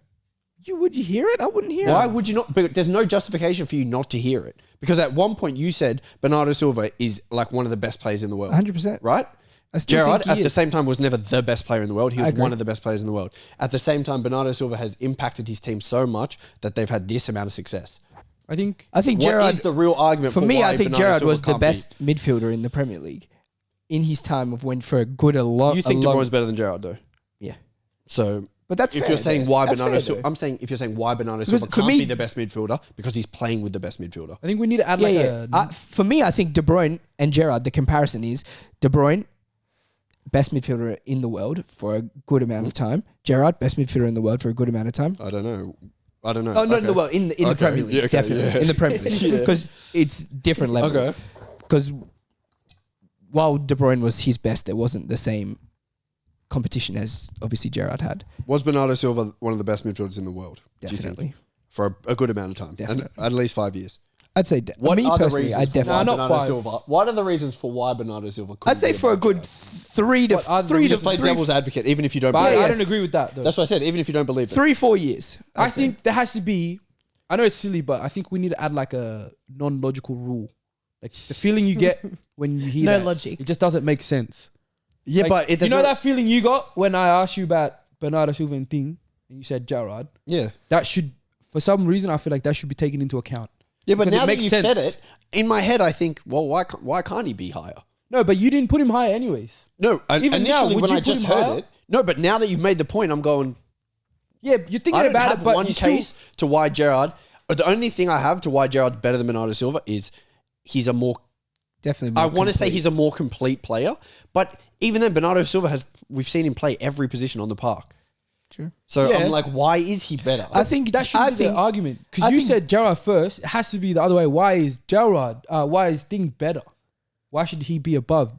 Would you hear it? I wouldn't hear it. Why would you not? But there's no justification for you not to hear it. Because at one point you said Bernardo Silva is like one of the best players in the world. 100%. Right? I still Gerrard think he at the is. same time was never the best player in the world. He I was agree. one of the best players in the world. At the same time, Bernardo Silva has impacted his team so much that they've had this amount of success. I think What Gerrard... is the real argument For me, why I think Bernardo Gerrard Silva was the can't best midfielder in the Premier League in his time of when for a good a lot. You think De Bruyne's better than Gerrard though? Yeah, So but that's if fair, you're saying though. why That's Bernardo fair, Silva, though. I'm saying if you're saying why Bernardo Because Silva for can't me- be the best midfielder because he's playing with the best midfielder. I think we need to add For me, I think De Bruyne and Gerrard. The comparison is De Bruyne, best midfielder in the world for a good amount of time. Gerrard, best midfielder in the world for a good amount of time. I don't know. Oh, not not in the world, in the Okay. Premier League, Yeah, okay, definitely yeah. in the Premier League because it's different level. Okay. Because while De Bruyne was his best, there wasn't the same competition as obviously Gerrard had. Was Bernardo Silva one of the best midfielders in the world? Do you Definitely, think? For a good amount of time, Definitely. and at least 5 years. I'd say. What Me are the personally, reasons I for definitely. why not Bernardo 5. Silva? What are the reasons for why Bernardo Silva? I'd say for a good 3 to What are the 3 to reasons? play 3, devil's advocate, even if you don't. But believe I it. don't agree with that though. That's what I said. Even if you don't believe it, 3-4 years. I think there has to be. I know it's silly, but I think we need to add like a non-logical rule. Like the feeling you get when you hear No that, logic. it just doesn't make sense. yeah, Like, but it you know doesn't- that feeling you got when I asked you about Bernardo Silva and thing, and you said Gerrard. Yeah, That should, for some reason, I feel like that should be taken into account. yeah, but Because it now that makes you've sense. said it, in my head, I think, well, why can't he be higher? No, but you didn't put him higher anyways. No, Even initially now, would when you I put just him heard higher? it. No, but now that you've made the point, I'm going. Yeah, you're thinking I don't about have it, but one you case still, to why Gerrard. The only thing I have to why Gerrard's better than Bernardo Silva is he's a more. Definitely. I want to say he's a more complete player, but even then, Bernardo Silva has. We've seen him play every position on the park. True. So Yeah. I'm like, why is he better? I think that should I be think the argument. I Because you think- said Gerrard first. It has to be the other way. Why is Gerrard, why is Thing better? Why should he be above?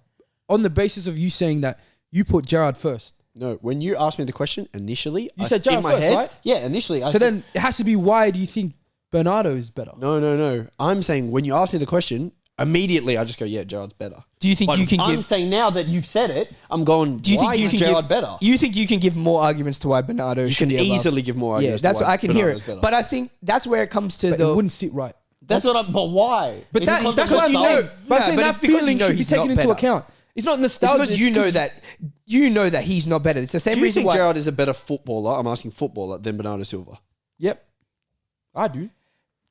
On the basis of you saying that you put Gerrard first. No, when you asked me the question initially, You said Gerrard in my first, head, right? Yeah, initially. So then it has to be why do you think Bernardo is better? No. I'm saying when you asked me the question, immediately I just go, yeah, Gerrard's better. Do you think But you can I'm give? saying now that you've said it, I'm going. Do you why think you is can Gerrard give? better? You think you can give more arguments to why Bernardo You should can be above? easily give more Yeah, arguments. that's to what why I can hear Bernardo's it. better. But I think that's where it comes to But the. it wouldn't sit right. That's what I'm. But why? But If that's it's what because I'm you saying. know- But I'm No, saying but that it's because feeling you know should be he's taken not into better. account. It's not It's nostalgia. because you know that he's not better. It's the same Do you reason think why. Gerrard is a better footballer? I'm asking footballer than Bernardo Silva. Yep, I do.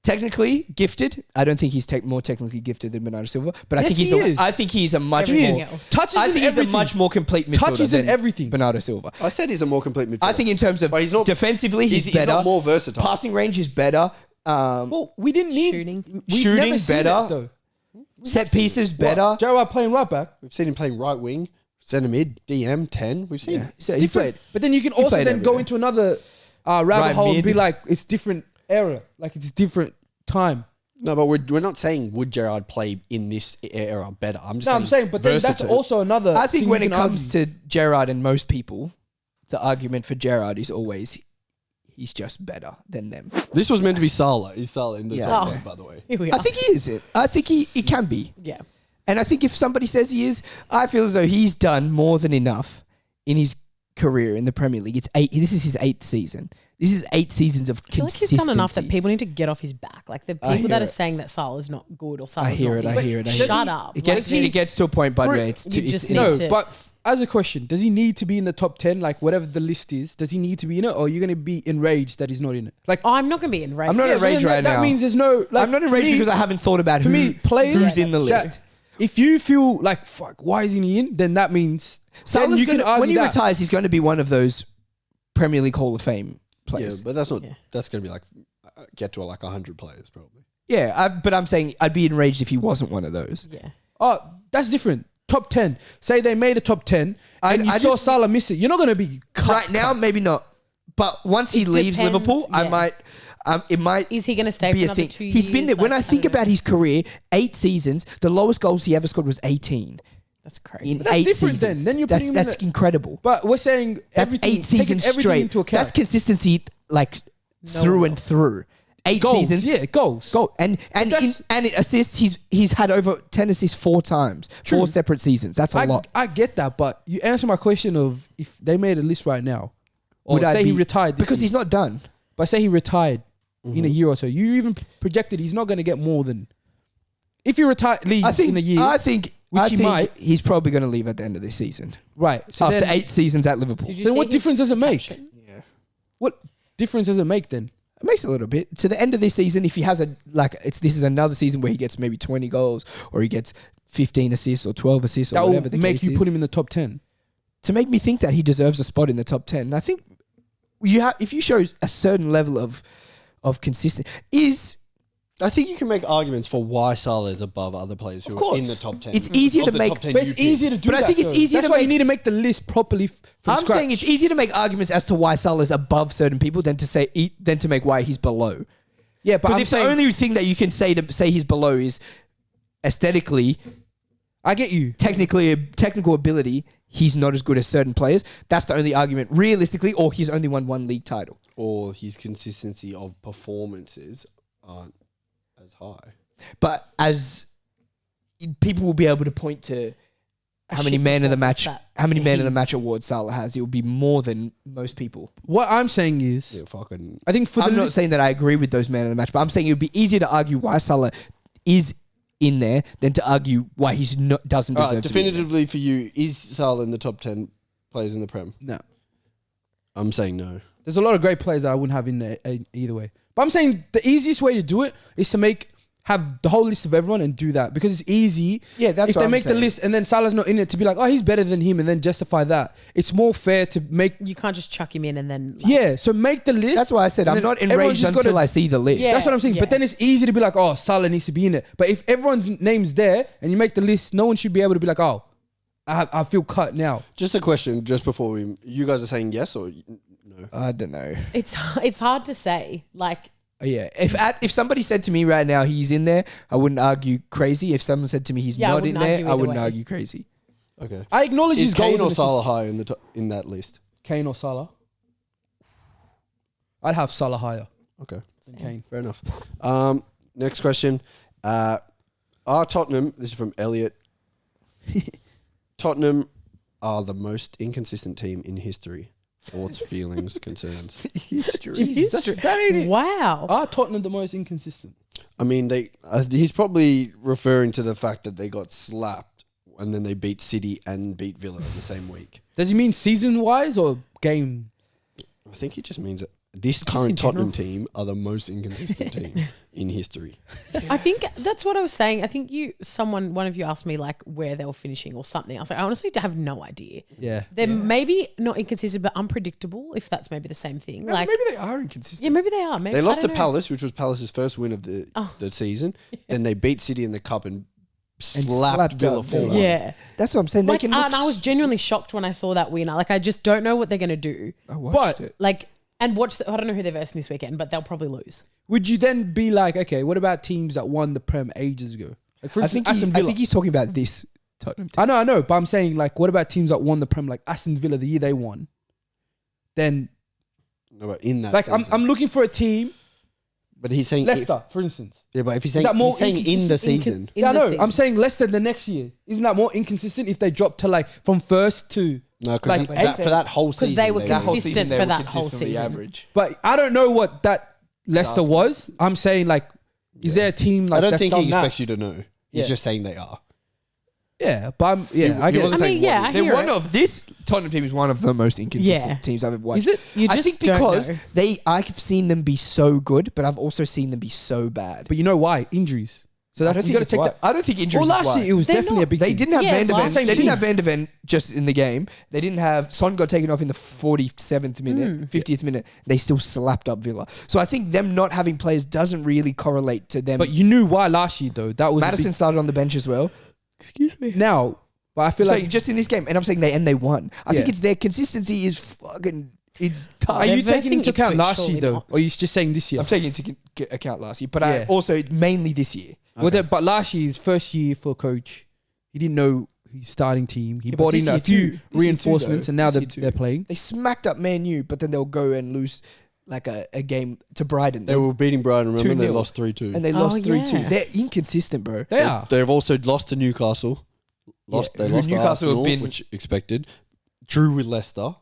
Technically gifted, I don't think he's more technically gifted than Bernardo Silva. But I Yes, think he's. he is. I think he's a much Everything more. else. Touches I in think he's a everything. much more complete midfielder Touches in than everything. Bernardo Silva. I said he's a more complete midfielder. I think in terms of But he's not- defensively, he's better. not more versatile. Passing range is better. Well, we didn't need Shooting. we've Shooting never seen better. it, though. Set pieces better. What? Gerrard playing right back. We've seen him playing right wing, centre mid, DM, 10. We've seen Yeah. it. So It's he different. played. But then you can also played then go everywhere. into another rabbit Right hole and mid. be like, it's different era, like it's different time. No, but we're not saying would Gerrard play in this era better. I'm just No, saying. I'm saying, but then that's versatile. also another. I think thing when you it can comes argue. to Gerrard and most people, the argument for Gerrard is always he's just better than them. This was meant to be Salah. Is Salah in the Yeah. top Oh. 10, by the way? Here we I are. think he is it. I think he can be. Yeah. And I think if somebody says he is, I feel as though he's done more than enough in his career in the Premier League. It's 8. This is his 8th season. This is 8 seasons of I feel like consistency. he's done enough that people need to get off his back. Like the people that hear are it. saying that Salah's not good or Salah's I hear not it. this. I hear it. Shut up. It gets to a point, bud, For- where it's you too. just It's need No, to- but as a question, does he need to be in the top 10? Like whatever the list is, does he need to be in it, or are you going to be enraged that he's not in it? Like, Oh, I'm not going to be enraged. I'm not yeah, enraged but then right that now. means there's no. Like, I'm not for enraged me- because I haven't thought about For me, players who's in the that- list. If you feel like fuck, why isn't he in? Then that means then Salah's you can argue when he that. retires, he's going to be one of those Premier League Hall of Fame Yeah, players. but that's not. Yeah. That's going to be like get to like 100 players probably. But I'm saying I'd be enraged if he wasn't one of those. Yeah. Oh, that's different. Top 10. Say they made a top 10 and you I saw just- Salah miss it. You're not going to be cut. Right now, maybe not. But once he It leaves depends, Liverpool, I yeah. might. It might Is he going to stay be for a another thing. 2 years? He's been there. When I think don't know. about his career, 8 seasons, the lowest goals he ever scored was 18 That's crazy. in That's 8 different seasons. then you're putting him in that's the- incredible. But we're saying That's everything, 8 seasons taking everything straight. into account. That's consistency, like through and through. 8 goals. seasons, Yeah, goals. goal and that's- and it assists. He's had over 10 assists 4 times, True. 4 separate seasons. That's a lot. I get that, but you answer my question of if they made a list right now, or Would I say he be- retired this because year, he's not done. but say he retired in a year or so, you even projected he's not going to get more than if he leaves in a year, I think which he might. he's probably going to leave at the end of this season right? So after then, 8 seasons at Liverpool. Did you then see what his difference does it make? caption? Yeah. What difference does it make then? It makes a little bit. To the end of this season, if he has this is another season where he gets maybe 20 goals or he gets 15 assists or 12 assists or That whatever the will make case you is, put him in the top 10. to make me think that he deserves a spot in the top 10. And I think if you show a certain level of consistent I think you can make arguments for why Salah is above other players who Of are course. in the top 10. It's easier Of to the make- top 10 But you it's pick. easier to do But I that. think it's though. easier That's to why you make- need to make the list properly from I'm scratch. saying it's easier to make arguments as to why Salah's above certain people than to make why he's below. Yeah, but Because I'm if saying, the only thing that you can say to say he's below is aesthetically, I get you. technical ability, he's not as good as certain players. That's the only argument, realistically, or he's only won 1 league title. Or his consistency of performances aren't as high. But as people will be able to point to how many shit man of the performance match, that how many man he- of the match awards Salah has, it will be more than most people. What I'm saying is, Yeah, fucking. I think for the I'm not list, saying that I agree with those man of the match, but I'm saying it would be easier to argue why Salah is in there than to argue why he's not doesn't deserve Alright, to be in there. definitively for you, is Salah in the top 10 players in the Prem? no. I'm saying no. There's a lot of great players that I wouldn't have in there either way. But I'm saying the easiest way to do it is to have the whole list of everyone and do that because it's easy. Yeah, that's if what they I'm make saying. the list and then Salah's not in it to be like, oh, he's better than him and then justify that. It's more fair to make. You can't just chuck him in and then. Like, Yeah, so make the list. That's why I said and I'm then not everyone's enraged just until gotta- I see the list. Yeah. That's what I'm saying. But then it's easy to be like, oh, Salah needs to be in it. But if everyone's name's there and you make the list, no one should be able to be like, oh, I feel cut now. Just a question, just before you guys are saying yes or no? I don't know. It's hard to say. Like, Yeah, if somebody said to me right now he's in there, I wouldn't argue crazy. If someone said to me he's Yeah, I not in wouldn't there, argue I either wouldn't way. argue crazy. Okay. I acknowledge Is his goals Kane or and Salah assists. higher in that list? Kane or Salah? I'd have Salah higher Okay. than Kane. Fair enough. Next question. Are Tottenham, this is from Elliot, Tottenham are the most inconsistent team in history. Thoughts, feelings, concerns? History. That ain't it. wow. Are Tottenham the most inconsistent? I mean, he's probably referring to the fact that they got slapped and then they beat City and beat Villa in the same week. Does he mean season-wise or game? I think it just means that this in current Tottenham general. team are the most inconsistent team in history. I think that's what I was saying. I think one of you asked me like where they were finishing or something. I was like, I honestly have no idea. Yeah. They're maybe not inconsistent, but unpredictable. If that's maybe the same thing. Like, maybe they are inconsistent. yeah, maybe they are. Maybe They lost I to don't know. Palace, which was Palace's first win of the season. Then they beat City in the cup and slapped slapped Villa up Villa. 4-1. Yeah. That's what I'm saying. Like, they can and I was genuinely shocked when I saw that winner. Like, I just don't know what they're gonna do. I watched But- it. Like, and watch. I don't know who they're versing this weekend, but they'll probably lose. Would you then be like, okay, what about teams that won the Prem ages ago? Like for I instance, think Aston Villa. he's talking about this Tottenham team. I know, but I'm saying like, what about teams that won the Prem, like Aston Villa the year they won? Then, No, but in that like, season. I'm looking for a team, But he's saying Leicester, for instance. yeah, but if he's Is that saying more he's saying in the inconsistent- season. In Yeah, I the know. season. I'm saying Leicester the next year. Isn't that more inconsistent if they drop to like from first to? No, Like, because for that whole season. they were were- That whole consistent season, they for were that whole consistently season. average. But I don't know what that Leicester asking. was. I'm saying like, is there a team like I don't that's think done he that? expects you to know. He's Yeah. just saying they are. Yeah, but I he guess. wasn't I saying mean, yeah, what I They're hear one it. of this Tottenham team is one of the most inconsistent Yeah. teams I've ever watched. Is it? You I just think don't because know. I've seen them be so good, but I've also seen them be so bad. But you know why? Injuries. So I that's don't you think got to it's take why. that. I don't think injuries. Well, is last why. year it was They're definitely not. a big They thing. didn't have Yeah, Van de Ven. last They didn't team. have Van de Ven just in the game. They didn't have Son got taken off in the 47th minute, 50th minute. They still slapped up Villa. So I think them not having players doesn't really correlate to them. But you knew why last year though. That was a Madison started on the bench as well. Excuse me. Now, but I feel So like. just in this game, and I'm saying they won. I think Yeah. it's their consistency is fucking. It's tough. Are you They're taking into versing account Ipswich, last year surely though, not. or are you just saying this year? I'm taking into account last year, but I Yeah. also mainly this year. Well, but last year, his first year for coach, he didn't know his starting team. He Yeah, but brought this in a year few too. This year too, reinforcements, though. and now This they're, year too. they're playing. They smacked up Man U, but then they'll go and lose like a game to Brighton. They were beating Brighton, remember? They 2-0. lost 3-2. and they Oh, lost 3-2. yeah. They're inconsistent, bro. They are. They've also lost to Newcastle. Yeah, They who lost to Newcastle have Arsenal, been- which expected. Drew with Leicester.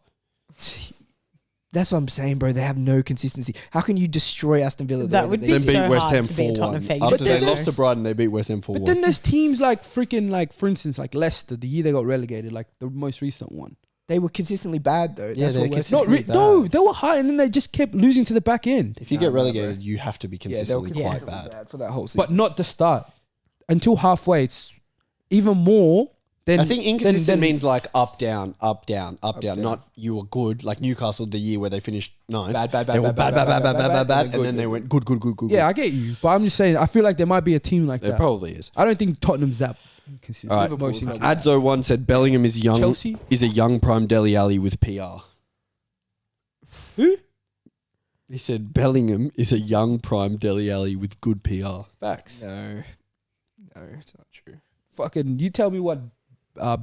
That's what I'm saying, bro. They have no consistency. How can you destroy Aston Villa? the That way would they be Then do? so beat West hard Ham to be a Tottenham 4-1. fan. After But they then- lost to Brighton, they beat West Ham 4-1. But then there's teams like freaking like, for instance, like Leicester, the year they got relegated, like the most recent one. They were consistently bad, though. Yeah, That's they're what we're consistent. saying. Not No, they were high, and then they just kept losing to the back end. If you Nah, get nah, relegated, bro. you have to be Yeah, they were consistently quite consistently bad. for that whole season. But not the start. Until halfway, it's even more than. I think inconsistent than- means like up, down, up, down, up, down. down. Not you were good. Like Newcastle the year where they finished ninth. Bad, bad, bad, They were bad, bad, bad, bad, bad, bad, and and good, then they good. went good, good, good, good. Yeah, I get you, but I'm just saying. I feel like there might be a team like There that. probably is. I don't think Tottenham's that inconsistent. All right. Most teams- Adzo1 said Bellingham is young. Chelsea? Is a young prime Dele Alli with PR. Who? He said Bellingham is a young prime Dele Alli with good PR. Facts. no, it's not true. Fucking, you tell me what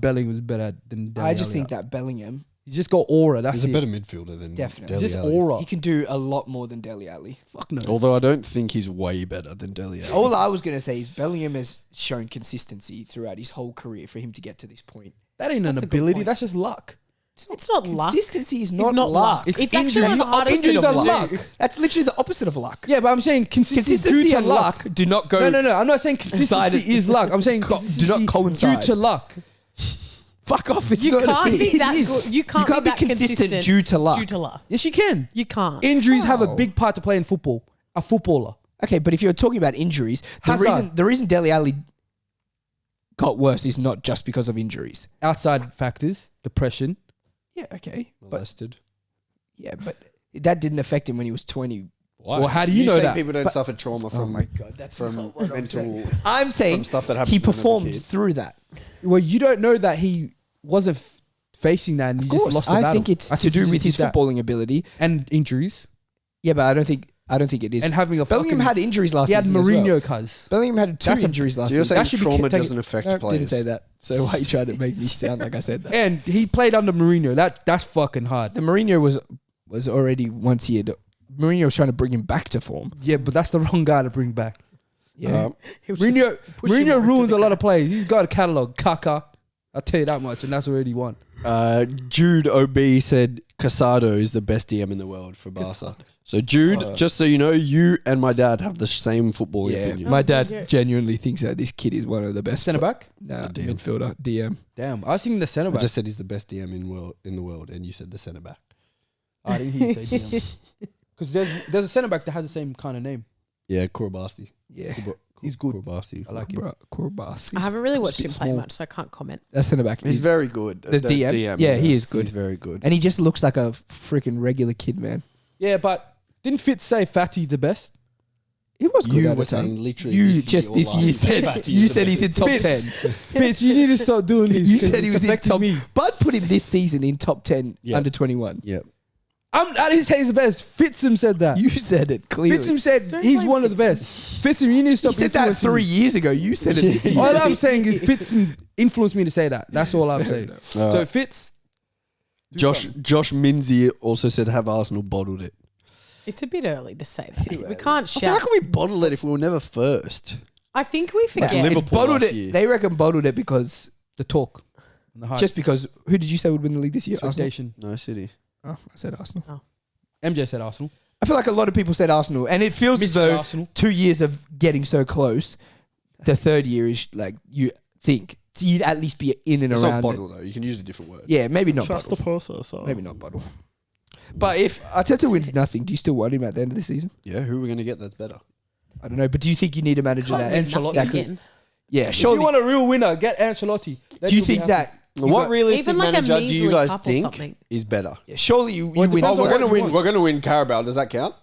Bellingham was better than. Dele I just Alli. think that Bellingham, He's just got aura. That's He's it. a better midfielder than Definitely. Dele Just Alli. aura. he can do a lot more than Dele Alli. Fuck no. Although I don't think he's way better than Dele Alli. All I was going to say is Bellingham has shown consistency throughout his whole career for him to get to this point. That ain't an That's a good ability. point. That's just luck. It's not luck. Consistency is It's not, not luck. luck. It's actually one of the hardest Injuries things are to luck. do. That's literally the opposite of luck. Yeah, but I'm saying consistency, Consistency due to and luck. luck do not go. No. I'm not saying consistency Coincided. is luck. I'm saying Do not consistency coincide. due to luck. Fuck off. It's You not a can't thing. be that It is. good. You can't be be that consistent due to luck. Due to luck. Yes, you can. You can't. Injuries have a How? big part to play in football. A footballer. Okay, but if you're talking about injuries, Hazard. the reason Dele Alli got worse is not just because of injuries. Outside factors, depression. Yeah, okay. But Molested. yeah, but that didn't affect him when he was 20. Why? Well, how do you know say that? people don't But- suffer trauma from God, that's from mental I'm saying from stuff that happens he to them as a performed kid. through that. Well, you don't know that he wasn't facing that and Of he just course, lost the I battle. think it's I to think he do just with his did that. footballing ability. And injuries. Yeah, but I don't think it is. And having a Bellingham fucking... had injuries last He had season as well. Mourinho, cuz. Bellingham had two That's a- injuries last So you're season. saying That should be trauma taken- doesn't affect No, players? didn't say that. So why are you trying to make me sound like I said that? And he played under Mourinho. That's fucking hard. The Mourinho was already once he had. Mourinho was trying to bring him back to form. Yeah, but that's the wrong guy to bring back. Yeah. He was just Mourinho pushing him over to ruins the a lot of ground. plays. He's got a catalogue. Kaka. I'll tell you that much, and that's already won. Jude OB said Casado is the best DM in the world for Barca. So Jude, just so you know, you and my dad have the same football Yeah, opinion. my Oh, dad yeah. genuinely thinks that this kid is one of the best Centre back? Nah, The DM. midfielder, DM. Damn. I was thinking the centre I back. just said he's the best DM in the world, and you said the centre back. I didn't hear you say DM. Because there's a centre back that has the same kind of name. Yeah, Kourbasti. Yeah, He's good. Kourbasti. I like him. Kourbas. I haven't really watched bit him play small. much, so I can't comment. That's centre back. He's very good. The DM? Yeah, he is good. He's very good. and he just looks like a freaking regular kid, man. Yeah, but didn't Fitz say Fatty the best? He was good. You at were the time. saying literally You this just year or this last year year, said Fatty you is the said he's in best. top Fitz. 10. Fitz, you need to stop doing this. You because said he it's was in affecting top. me. Bud put him this season in top 10 Yeah. under 21. Yeah. I didn't say he's the best. Fitzham said that. You said it clearly. Fitzham said Don't he's blame one of the Fitzham. best. Fitzham, you need to He stop said that influencing 3 me. years ago. You said it this season. All I'm saying is Fitzham influenced me to say that. That's all I'm saying. So Fitz, Josh Minzy also said, "Have Arsenal bottled it?" It's a bit early to say that. We can't So how shout. can we bottle it if we were never first? I think we forget. Liverpool It's bottled last it. year. They reckon bottled it because the talk. And the hype. Just because, who did you say would win the league this year? Arsenal? expectation. No, City. Oh, I said Arsenal. MJ said Arsenal. I feel like a lot of people said Arsenal, and it feels as though Arsenal. 2 years of getting so close, the third year is like you think so you'd at least be in and It's around. not bottle though. You can use a different word. Yeah, maybe not Trust bottle. the process. Maybe not bottle. But if Arteta wins nothing, do you still want him at the end of the season? Yeah, who are we going to get that's better? I don't know, but do you think you need a manager that? Ancelotti that could, Again. yeah, If surely. you want a real winner, get Ancelotti. Then Do you you'll be think happy. that? What realistic Even like a manager do you measly guys cup or think something. is better? Yeah, surely you Well, it win. depends Oh, on we're going to what win. you We're going to win Carabao. Does that count?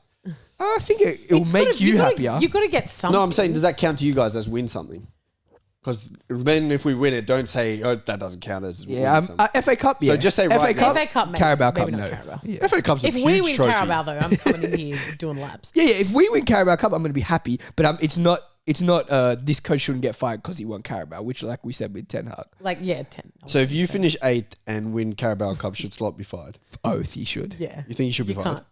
I think it'll It's make gotta- you gotta- happier. You got to get something. No, I'm saying, does that count to you guys as win something? Because then if we win it, don't say, oh, that doesn't count as Yeah, winning something. FA Cup. Yeah, So just say FA right Cup. now. FA Cup, maybe. Carabao Cup, Maybe not no. Carabao. Yeah. FA Cup's a If huge we win trophy. Carabao, though, I'm coming in here doing laps. Yeah, if we win Carabao Cup, I'm going to be happy. But it's not. It's not. This coach shouldn't get fired because he won Carabao, which, like we said with Ten Hag, Like, yeah, 10. So if you finish 8th and win Carabao Cup, should Slot be fired? oath he should. Yeah. You think he should be You fired? can't.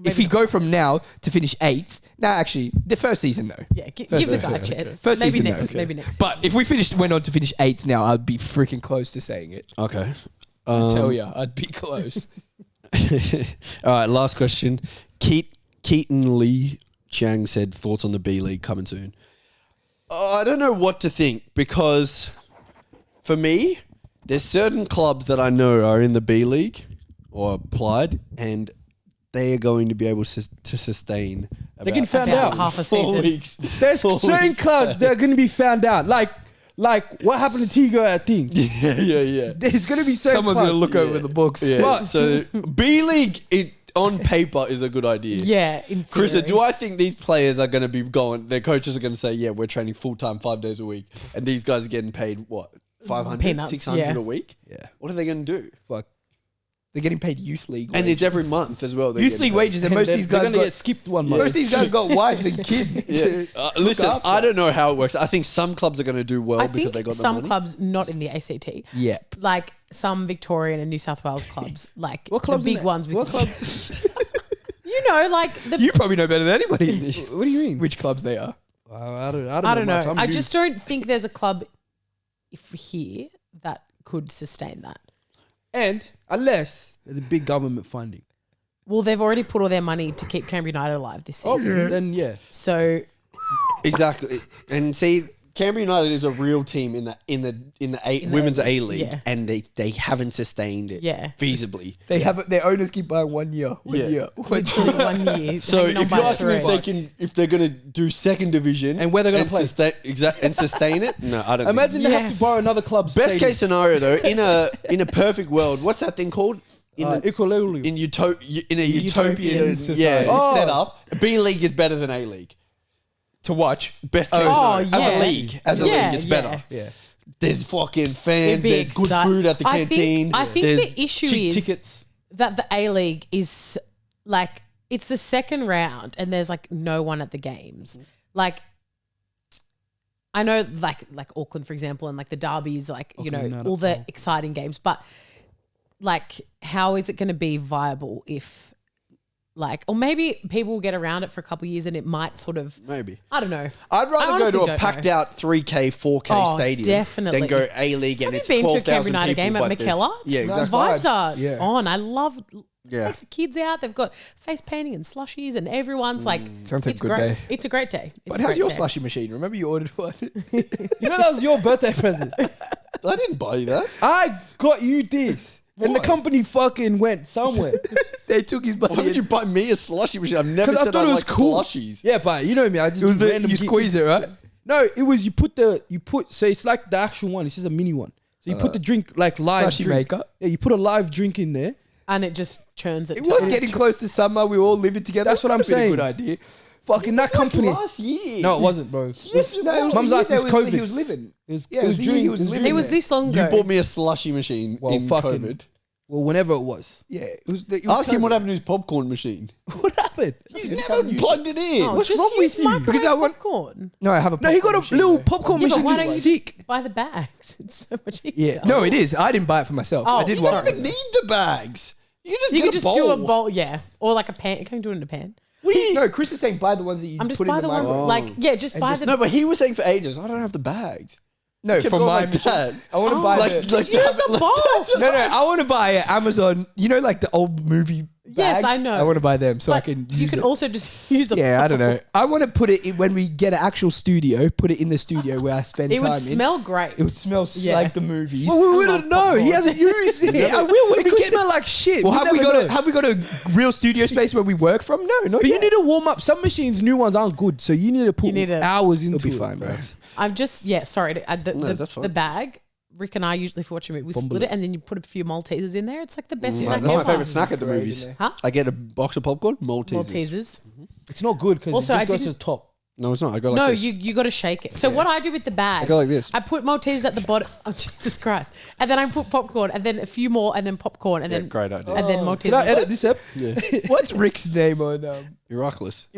If we go from now to finish 8th, actually, the first season, no. Yeah, give First the guy a season, chance. First maybe season, no. next. Okay. Maybe next. But if we went on to finish 8th now, I'd be freaking close to saying it. Okay. I tell you, I'd be close. All right, last question. Keaton Lee Chang said, thoughts on the B League coming soon? I don't know what to think because for me, there's certain clubs that I know are in the B League or applied and they are going to be able to sustain They can about find About out. half a 4 season. weeks. There's 4 certain weeks. clubs that are going to be found out. Like what happened to Tigo at Thing. Yeah. There's going to be certain Someone's clubs. going to look over the books. Yeah. But- So B League on paper is a good idea. Yeah, in theory. Krista, do I think these players are going to be going, their coaches are going to say, yeah, we're training full-time 5 days a week, and these guys are getting paid, what, 500, Peanuts, 600 yeah. a week? Yeah. What are they going to do? Fuck. They're getting paid youth league And wages. it's every month as well. they're Youth getting league paid. wages, and most of They're these guys going to got, get skipped 1 month. most of these guys got wives and kids. Yeah. to Listen, look after. I don't know how it works. I think some clubs are going to do well I because think they got the some money. clubs not in the ACT, Yep. like some Victorian and New South Wales clubs, like What clubs the in big that? ones with What clubs? you know, like the You probably know better than anybody What do you mean? which clubs they are. I don't I don't much. know. I'm I new. just don't think there's a club here that could sustain that. And unless there's a big government funding. Well, they've already put all their money to keep Canberra United alive this season. Then yeah. So Exactly. And see, Canberra United is a real team in the women's A League, yeah. and they haven't sustained it Yeah. feasibly. They have their owners keep buying 1 year. Yeah. literally 1 year. So hanging on if by you a ask me thread. if they're going to do second division And where they're gonna play. sustain it, no, I don't. Imagine they Yeah. have to borrow another club's Best stadium. case scenario though, in a perfect world, what's that thing called? Equilibrium. In a utopian Utopian society. Oh. setup, B League is better than A League. To watch. Best case Oh, scenario. As yeah. a league, Yeah, it's yeah. better. yeah. There's fucking It'd fans. be There's good exciting. food at the canteen. I think there's the issue cheap is tickets. that the A League is like it's the second round and there's like no one at the games. Like I know like Auckland, for example, and like the derbies, like you know, Auckland, all the oh. exciting games. But like how is it going to be viable if like, or maybe people will get around it for a couple of years and it might sort of, Maybe. I don't know. I'd rather I go honestly to a don't packed know. out 3K, 4K Oh, stadium definitely. than go A League and Have you it's been to a 12,000 Canberra United people, game at but there's- McKellar? Yeah, The exactly. vibes are Yeah. on. I love Yeah. take the kids out. They've got face painting and slushies and everyone's like, Sounds like it's a good great. day. It's a great day. It's But a how's great your day. slushy machine? Remember you ordered one? You know that was your birthday present. I didn't buy you that. I got you this. And the Why? company fucking went somewhere. They took his Why money. would you buy me a slushy machine? I've never Because I said thought I it was like cool. slushies. Yeah, but you know me. I just It was the, random you gifts. squeeze it, right? No, it was so it's like the actual one. It's just a mini one. So you put the drink like live Slushy drink. maker. Yeah, you put a live drink in there. And it just churns it. It to was ice. getting close to summer. We were all living together. That's what I'm That'd been saying. A good idea. Fucking that company. Last year. No, it wasn't, bro. Yes, no, it was Mum's the life year was that COVID. He was living. It was, Yeah, it was the year during. he was living It was there. this long You ago. bought me a slushy machine Well, in fucking- COVID. Well, whenever it was. Yeah, it was. It was Ask him what COVID. happened to his popcorn machine. What happened? He's It's never unused. plugged it in. Oh, What's just wrong use with you? microwave Because I want- popcorn. No, I have a. No, he got a popcorn little machine, popcorn Yeah, but machine. why He's don't you sick. just buy the bags? It's so much easier. Yeah. No, it is. I didn't buy it for myself. Oh, I did you one. don't You don't need the bags. You can just You get can a just bowl. do a bowl, yeah, or like a pan. You can do it in a pan. No, Chris is saying buy the ones that you I'm just put in buy the the ones microwave. like yeah, just And buy just- the. No, but he was saying for ages, I don't have the bags. No, kept for going my like mission. that. I want to buy like- the. like- Just use a bowl. No, I want to buy Amazon. You know, like the old movie Yes, bags? I know. I want to buy them so I But can you use can it. also just use a Yeah, I don't bowl. know. I want to put it in when we get an actual studio. Put it in the studio where I spend It time would in. smell great. It would smell Yeah. like the movies. Well, we I wouldn't love know. He popcorn. hasn't used it. Yeah, I will when It we could get smell like shit. Well, We have we never got know. have we got a real studio space where we work from? No, not But you yet. need to warm up. Some machines, new ones aren't good, so you need to put You need to- hours It'll into be it. fine, bro. I'm just sorry. No, that's fine. The bag. Rick and I usually for watching it, we split it and then you put a few Maltesers in there. It's like the best snack That's my ever. favorite snack at the Great, movies. isn't it? Huh? I get a box of popcorn, Maltesers. Maltesers. It's not good because it Also, just I goes to the didn't- top. No, it's not. I go like No, this. you got to shake it. So what I do with the bag, I go like this. I put Maltesers at the bottom. Oh Jesus Christ! And then I put popcorn, and then a few more, and then popcorn, and Yeah, then great idea. and then Can I Maltesers. edit this up? Yeah. What's Rick's name on? Miraculous.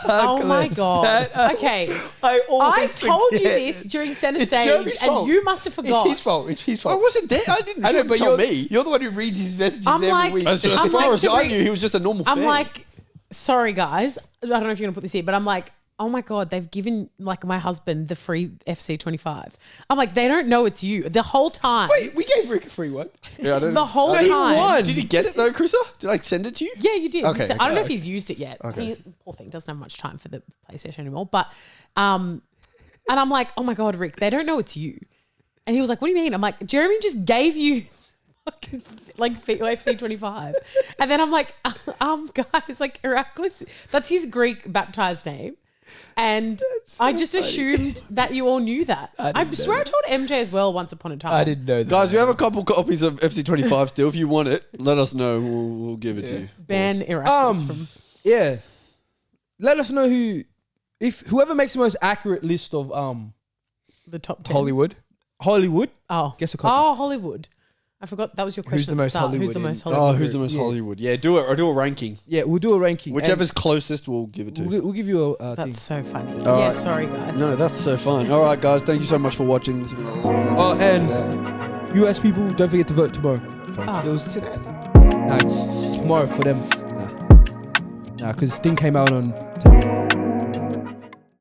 Oh my god! Okay, I told you this during center It's stage, Jeremy's and fault. you must have forgot. It's his fault. It's his I fault. wasn't there. I didn't. I know, but tell you're me. you're the one who reads his messages I'm every like- week. As I'm far like as to I Rick- knew, he was just a normal I'm fan. like, sorry guys, I don't know if you're gonna put this here, but I'm like, oh my god, they've given like my husband the free FC25. I'm like, they don't know it's you the whole time. Wait, we gave Rick a free one. Yeah, I don't The whole I don't- time. won. Did he get it though, Chrissa? Did I send it to you? Yeah, you did. Okay, I don't know okay. if he's used it yet. Okay. Poor thing doesn't have much time for the PlayStation anymore. But, and I'm like, oh my God, Rick, they don't know it's you. And he was like, what do you mean? I'm like, Jeremy just gave you fucking like FC25. And then I'm like, guys, like Heracles, that's his Greek baptized name. And I just assumed that you all knew that. I swear I told MJ as well once upon a time. I didn't know that. Guys, we have a couple copies of FC25 still. If you want it, let us know. We'll give it to you. Ban Heracles from. Yeah. Let us know whoever makes the most accurate list of The top 10. Hollywood. Hollywood. Oh. Guess a couple. Oh, Hollywood. I forgot that was your question. Who's the at the most start. Who's Hollywood the in- most Oh, Hollywood? who's the most Yeah. Hollywood? Yeah, do it or do a ranking. Yeah, we'll do a ranking. Whichever's closest, we'll give it to. And we'll give you a thing. That's so funny. All yeah, right. sorry guys. No, that's so fun. All right, guys, thank you so much for watching. This has been a long Oh, episode and US people, don't forget to vote tomorrow. Oh. It was today, I think. Nah, it's tomorrow for them. Nah, because Sting came out on.